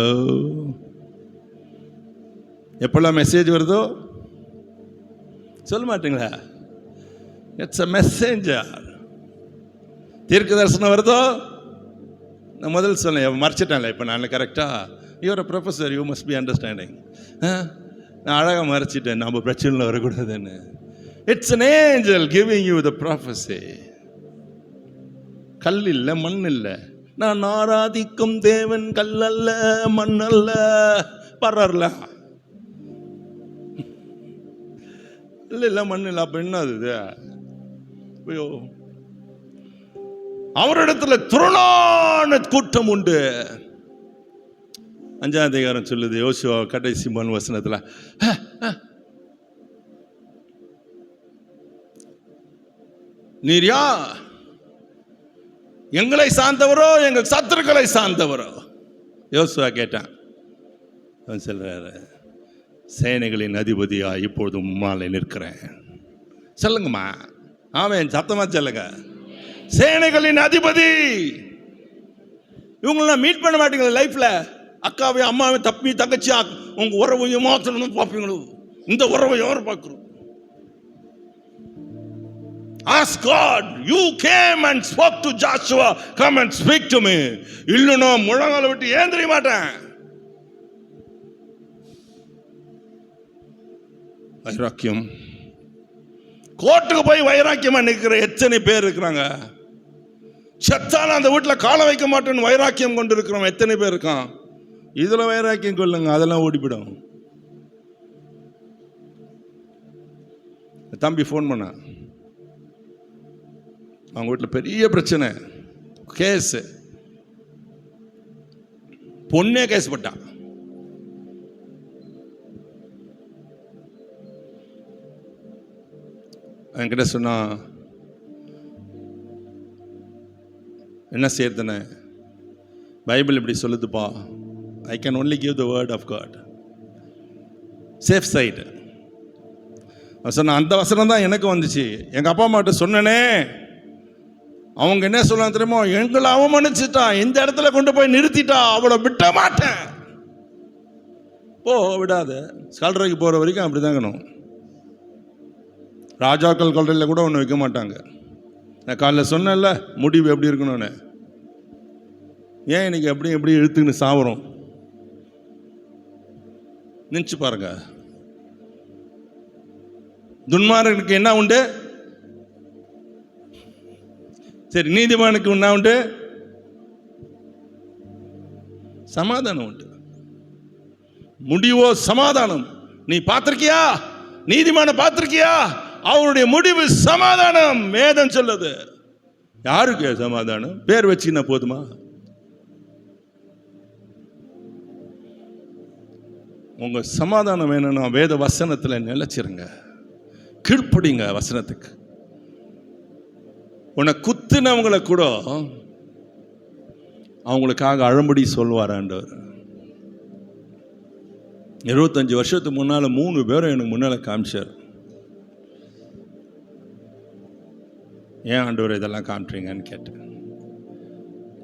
எப்பெல்லாம் மெசேஜ் வருதோ சொல்ல மாட்டீங்களா? It's a messenger. தீர்க்க தரிசனம் வருதோ, நான் முதல் சொன்னேன், மறைச்சிட்டேன்ல, இப்போ நான் கரெக்டா, you're a professor, you must be understanding. நான் அழகாக மறைச்சிட்டேன், நம்ம பிரச்சனையில் வரக்கூடாதுன்னு. It's an angel giving you the prophecy. கல் இல்லை, மண் இல்லை. நான் ஆராதிக்கும் தேவன் கல்லல்ல, மண் அல்ல. பர்றல இல்லை, மண் இல்லை. அப்ப என்ன அது? ஐயோ, அவரிடத்துல துரணான கூட்டம் உண்டு. 5ஆம் அதிகாரம் சொல்லுது, யோசுவா கடைசி 3 வசனத்துல, நீர் யார்? எங்களை சார்ந்தவரோ எங்கள் சத்துருக்களை சார்ந்தவரோ? யோசுவா கேட்டான். அவன் சொல்றாரு, சேனைகளின் அதிபதியா இப்பொழுது முன்னாலே நிற்கிறேன். சொல்லுங்கம்மா, ஆமென், சத்தமா சொல்லுங்க. சேனைகளின் அதிபதி. இவங்களெல்லாம் மீட் பண்ண மாட்டீங்களா லைஃப்ல? அக்காவையும் அம்மாவையும் தப்பி தங்கச்சியா உங்க உறவையும் மாத்திரம் பார்ப்பீங்களோ? இந்த உறவை யார் பார்க்கிறோம்? Ask God. You came and spoke to Joshua. Come and speak to me. இல்லனா முழங்கால விட்டு ஏந்திர மாட்டேன். வைராக்கியம். கோர்ட்டுக்கு போய் வைராக்கியமா நிற்கிற எத்தனை பேர் இருக்கிறாங்க? செத்தாலும் அந்த வீட்டில் காலை வைக்க மாட்டேன்னு வைராக்கியம் கொண்டு இருக்கிறோம் எத்தனை பேர் இருக்கான்? இதுல வைராக்கியம் கொள்ளுங்க, அதெல்லாம் ஓடிவிடும். தம்பி ஃபோன் பண்ண, அவங்க வீட்டில் பெரிய பிரச்சனை, கேஸ், பொண்ணே கேஸ் போட்டான். என்கிட்ட சொன்னா, என்ன செய்யறதுன்னு, பைபிள் இப்படி சொல்லுதுப்பா. I can only give the word of God, safe side. சொன்ன அந்த வசனம் தான் எனக்கு வந்துச்சு. எங்கள் அப்பா அம்மாட்ட சொன்னனே, அவங்க என்ன சொல்லுவாங்க தெரியுமோ? எங்களை அவமதிச்சிட்டா, இந்த இடத்துல கொண்டு போய் நிறுத்திட்டா, அவளை விட்ட மாட்டேன். விடாது, கல்றைக்கு போகிற வரைக்கும் அப்படி தாங்கணும். ராஜாக்கள் கல்றையில் கூட ஒன்று வைக்க மாட்டாங்க. நான் காலைல சொன்னேன்ல, முடிவு எப்படி இருக்கணும்னு. ஏன் இன்னைக்கு எப்படி இழுத்துக்கின்னு சாவுறோம்? நினச்சி பாருங்க. துன்மார்கனுக்கு என்ன உண்டு? சரி, நீதிமானுக்கு என்ன உண்டு? சமாதானம் உண்டு. முடிவோ சமாதானம். நீ பார்த்திருக்கியா? நீதிமான பார்த்திருக்கியா? அவருடைய முடிவு சமாதானம். வேதம் சொல்லுது. யாருக்கு சமாதானம்? பேர் வச்சுன்னா போதுமா? உங்க சமாதானம் வேணும்னா வேத வசனத்துல நிலைச்சிருங்க, கீழ்ப்படிங்க வசனத்துக்கு. உன்னை குத்துனவங்களை கூட அவங்களுக்காக அழும்படி சொல்வார் ஆண்டவர். 25 வருஷத்துக்கு முன்னால 3 பேரும் எனக்கு முன்னால காமிச்சார். ஏன் ஆண்டவர் இதெல்லாம் காமிறீங்கன்னு கேட்டேன்.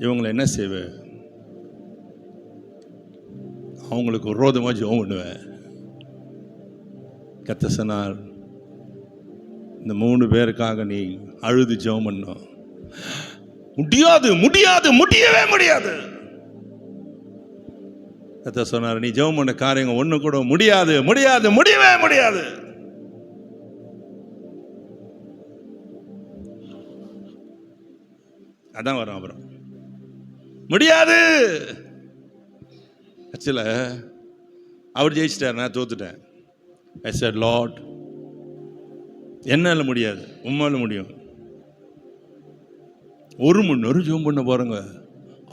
இவங்களை என்ன செய்வேன்? அவங்களுக்கு விரோதமாக ஜெபம் பண்ணுவேன். கர்த்தர் சொன்னார், இந்த 3 பேருக்காக நீ அழுது ஜெபம் பண்ணணும். முடியாது, முடியாது, முடியவே முடியாது. கர்த்தர் சொன்னார், நீ ஜெபம் பண்ண காரியங்க ஒண்ணு கூட முடியாது, முடியாது, முடியவே முடியாது. அதான் வரும். அப்புறம் முடியாது. ஆக்சுவலாக அவர் ஜெயிச்சிட்டார், நான் தோத்துட்டேன். ஐ said, லார்ட், என்னால் முடியாது, உம்மால முடியும். 1 மணி நேரம் ஜெபம் பண்ண பாருங்க.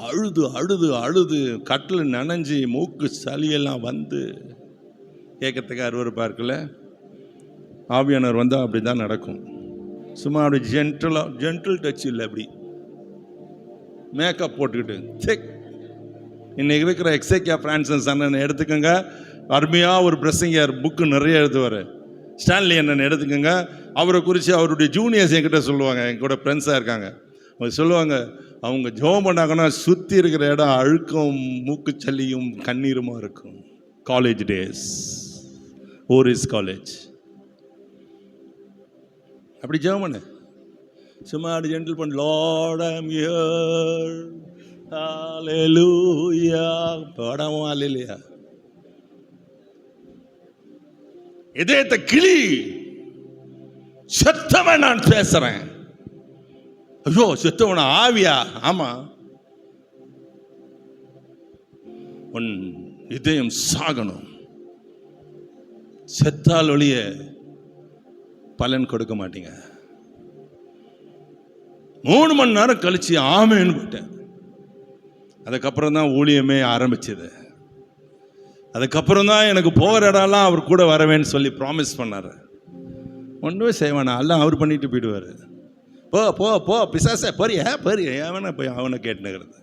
அழுது அழுது அழுது கட்டில் நனைஞ்சி மூக்கு சளியெல்லாம் வந்து கேட்கறதுக்கு அருவருப்பாக இருக்குல்ல. ஆவியானவர் வந்தால் அப்படி தான் நடக்கும். சும்மா அப்படி ஜென்டில் டச் இல்லை, அப்படி மேக்கப் போட்டுக்கிட்டு செக். இன்னைக்கு இருக்கிற எக்ஸேக்கியா பிரான்சன்ஸ் அண்ணன் எடுத்துக்கோங்க, அருமையாக ஒரு பிரசங்கர் புக்கு நிறைய எழுதுவார். ஸ்டான்லி அண்ணன் எடுத்துக்கோங்க, அவரை குறித்து அவருடைய ஜூனியர்ஸ் என்கிட்ட சொல்லுவாங்க, என் கூட ஃப்ரெண்ட்ஸாக இருக்காங்க. அவங்க சொல்லுவாங்க, அவங்க ஜெபம் பண்ணாங்கன்னா சுற்றி இருக்கிற இடம் அழுக்கும் மூக்குச்சல்லியும் கண்ணீருமா இருக்கும். காலேஜ் டேஸ், ஓரிஸ் காலேஜ், அப்படி ஜெபம் பண்ணு. சும்மா அப்படி ஜென்டில் பண்ணு. லார்ட் ஐ அம் ஹியர், ஹல்லேலூயா. பாடாம அல்லேலூயா. இதயத்தை கிளி, செத்தவன் நான் பேசுறேன். ஐயோ செத்தவன ஆவியா? ஆமா, உன் இதயம் சாகணும். செத்தால் ஒழிய பலன் கொடுக்க மாட்டீங்க. 3 மணி நேரம் கழிச்சு ஆமேன்னு போட்டேன். அதுக்கப்புறம் தான் ஊழியமே ஆரம்பிச்சது. அதுக்கப்புறம் தான் எனக்கு போகிற இடம்லாம் அவர் கூட வரவேன்னு சொல்லி ப்ராமிஸ் பண்ணார். ஒன்றுமே செய்வானா, எல்லாம் அவர் பண்ணிட்டு போயிடுவார். போ போ போ பிசாசே, பெரிய அவனை போய் அவனை கேட்டுனுக்கிறது.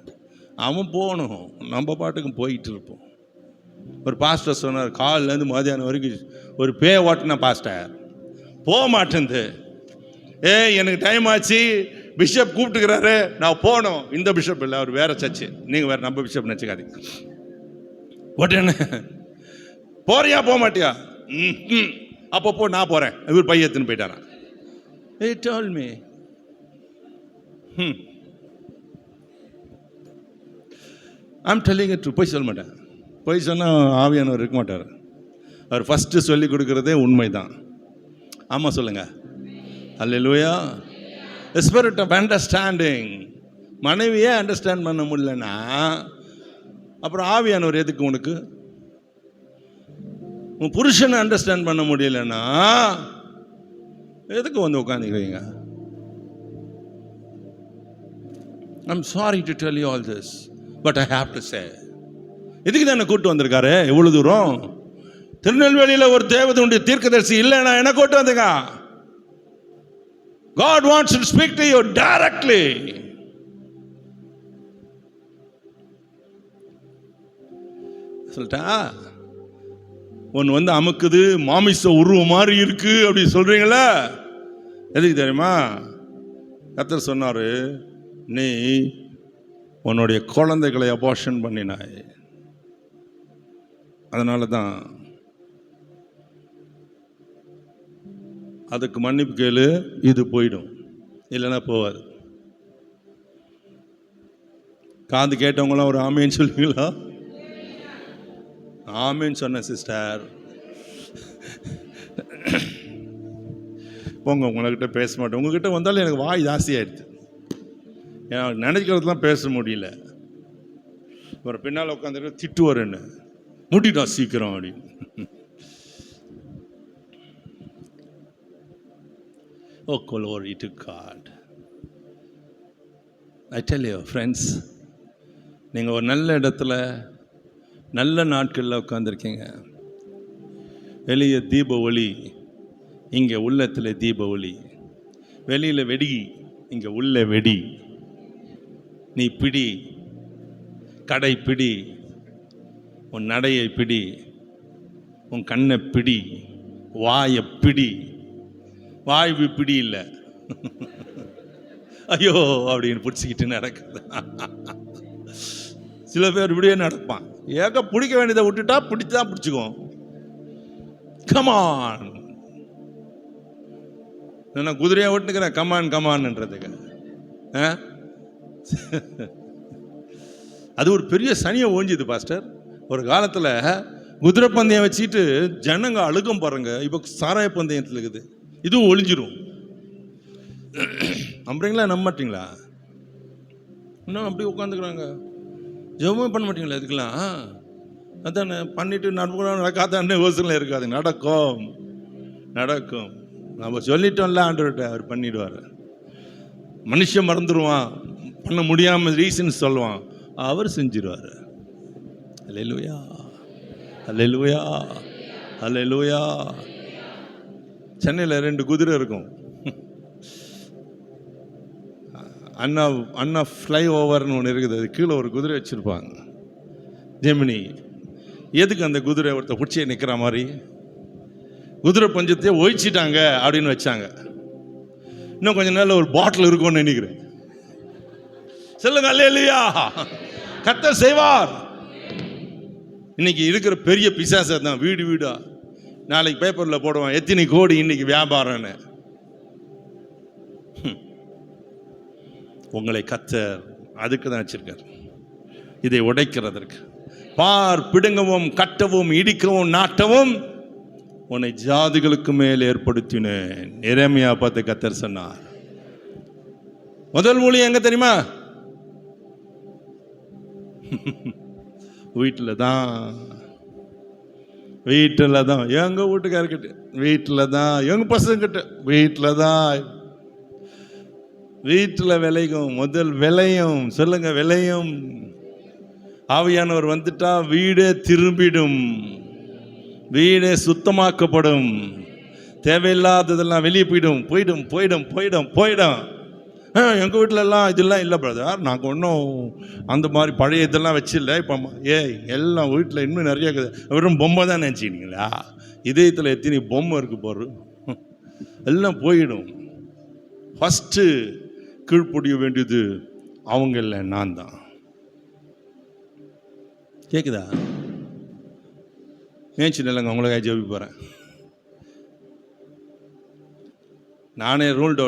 அவன் போகணும், நம்ம பாட்டுக்கும் போயிட்டு இருப்போம். ஒரு பாஸ்டர் சொன்னார், காலிலேருந்து மதியானம் வரைக்கும் ஒரு ஓட்டின பாஸ்டர் போக மாட்டேன்து. எனக்கு டைம் ஆச்சு, பிஷப் கூப்பிட்டுக்கிறாரு, நான் போகணும். இந்த பிஷப் இல்லை, அவர் வேற சர்ச்சு, நீங்கள் வேறு நம்ம பிஷப் நினச்சிக்காதீங்க. என்ன போறியா போக மாட்டியா? அப்போ போ, நான் போகிறேன். இவர் பையத்துன்னு போயிட்டாரா? Told me. I'm telling it. போய் சொல்ல மாட்டேன். போய் சொன்னால் ஆவியானவர் இருக்க மாட்டார். அவர் ஃபஸ்ட்டு சொல்லி கொடுக்குறதே உண்மை தான். ஆமாம் சொல்லுங்க. அல்லேலூயா. Spirit of understanding. மனைவியே அண்டர்ஸ்டாண்ட் பண்ண முடியலன்னா அப்புறம் ஆவியானவர் எதுக்கு உனக்கு? உன் புருஷனை அண்டர்ஸ்டாண்ட் பண்ண முடியலன்னா எதுக்கு வந்து உட்காந்துக்கிறீங்க? I'm sorry to tell you all this, but I have to say. எதுக்கு தான் என்ன கூட்டு வந்திருக்காரு எவ்வளவு தூரம்? திருநெல்வேலியில் ஒரு தேவதனுடைய தீர்க்கதரிசி இல்லைன்னா என்ன கூட்டு வந்தீங்க? God wants to speak to you directly. சொல்லிட்டா ஒன்று வந்து அமுக்குது, மாமிச உருவம் மாதிரி இருக்கு அப்படி சொல்றீங்களா? எதுக்கு தெரியுமா? கர்த்தர் சொன்னாரு, நீ உன்னுடைய குழந்தைகளை அபார்ஷன் பண்ணினாய். அதனால தான் அதுக்கு மன்னிப்பு கேளு, இது போயிடும், இல்லைன்னா போவாது. காது கேட்டவங்களாம் ஒரு ஆமேன்னு சொல்லுவீங்களா? ஆமேன்னு சொன்ன சிஸ்டர். போங்க, உங்கள்கிட்ட பேச மாட்டேன். உங்ககிட்ட வந்தாலும் எனக்கு வாய் ஜாஸ்தி ஆயிடுது. எனக்கு நினைக்கிறதுலாம் பேச முடியல. ஒரு பின்னால் உட்காந்துட்டு திட்டுவார், என்ன முடிட்டா சீக்கிரம் அப்படின்னு. Oh, glory to God. I tell you, friends, நீங்கள் ஒரு நல்ல இடத்துல நல்ல நாட்களில் உட்காந்துருக்கீங்க. வெளியே தீப ஒளி, இங்கே உள்ளத்தில் தீப ஒளி. வெளியில் வெடி, இங்கே உள்ள வெடி. நீ பிடி, கடை பிடி, உன் நடையை பிடி, உன் கண்ணை பிடி, வாயை பிடி. வாய் பிடி இல்லை, ஐயோ அப்படின்னு பிடிச்சிக்கிட்டு நடக்குது. சில பேர் இப்படியே நடப்பான். ஏக பிடிக்க வேண்டியதை விட்டுட்டா பிடிச்சுதான் பிடிச்சிக்குவோம். கமான், நான் குதிரையா விட்டுக்கிறேன் கமான் கமான்ன்றதுக்கு. அது ஒரு பெரிய சனியை ஓஞ்சுது பாஸ்டர். ஒரு காலத்தில் குதிரை பந்தயம் வச்சுட்டு ஜனங்க அழுகம் பாருங்க. இப்போ சாராய பந்தயத்தில் இருக்குது, இதுவும் ஒளிஞ்சிரும். நம்புறீங்களா நம்ப மாட்டீங்களா? இன்னும் அப்படி உட்காந்துக்கிறாங்க. ஜெபமே பண்ண மாட்டீங்களா இதுக்கெல்லாம்? அதானே பண்ணிட்டு நடக்காதான்னு யோசனை இருக்காது. நடக்கும் நடக்கும். நம்ம சொல்லிட்டோம்ல, ஆண்டவர்கிட்ட அவர் பண்ணிடுவார். மனுஷன் மறந்துடுவான், பண்ண முடியாமல் ரீசன் சொல்லுவான், அவர் செஞ்சிருவார். அல்லேலூயா அல்லேலூயா அல்லேலூயா. சென்னையில் 2 குதிரை இருக்கும். அண்ணா ஃப்ளை ஓவர்னு ஒன்று இருக்குது. அது கீழே ஒரு குதிரை வச்சுருப்பாங்க. ஜெமினி எதுக்கு அந்த குதிரை ஒருத்தர் பிடிச்சி நிற்கிற மாதிரி? குதிரை பஞ்சத்தையே ஒழிச்சிட்டாங்க அப்படின்னு வச்சாங்க. இன்னும் கொஞ்ச நாள் ஒரு பாட்டில் இருக்கும்னு நினைக்கிறேன். சொல்லுங்க அல்லேலூயா. கர்த்தர் செய்வார். இன்னைக்கு இருக்கிற பெரிய பிசாசை தான் வீடு வீடா நாளைக்கு பேப்பரில் போடுவான், எத்தனை கோடி இன்னைக்கு வியாபாரம்னு. உங்களை கர்த்தர் அதுக்கு தான் வச்சிருக்கார், இதை உடைக்கிறதற்கு. பார், பிடுங்கவும் கட்டவும் இடிக்கவும் நாட்டவும் உன்னை ஜாதிகளுக்கு மேல் ஏற்படுத்தினேன். எரேமியா பார்த்து கர்த்தர் சொன்னார். முதல் ஊழியம் எங்க தெரியுமா? வீட்டில் தான். எங்க வீட்டுக்காரர்கிட்ட, வீட்டில் தான். எங்க பசங்கிட்ட, வீட்டில் தான். வீட்டில் விளையும், முதல் விளையும். சொல்லுங்க, விளையும். ஆவியானவர் வந்துட்டா வீடே திரும்பிடும், வீடே சுத்தமாக்கப்படும். தேவையில்லாததெல்லாம் வெளியே போயிடும் போயிடும் போயிடும் போயிடும் போயிடும். எங்கள் வீட்டிலலாம் இதெல்லாம் இல்லை பிரதர், நாங்கள் ஒன்றும் அந்த மாதிரி பழைய இதெல்லாம் வச்சில்ல. இப்போ எல்லாம் வீட்டில் இன்னும் நிறைய இருக்குது. வெறும் பொம்மை தான் நினச்சிக்கிங்களா? இதயத்தில் எத்தனை பொம்மை இருக்குது பாரு. எல்லாம் போயிடும். ஃபஸ்ட்டு கீழ்ப்படிய வேண்டியது அவங்க இல்லை, நான் தான். கேட்குதா? ஏன் இல்லைங்க, உங்களுக்காக ஜெபிக்க போகிறேன். நானே ரூல்ட் அவுட்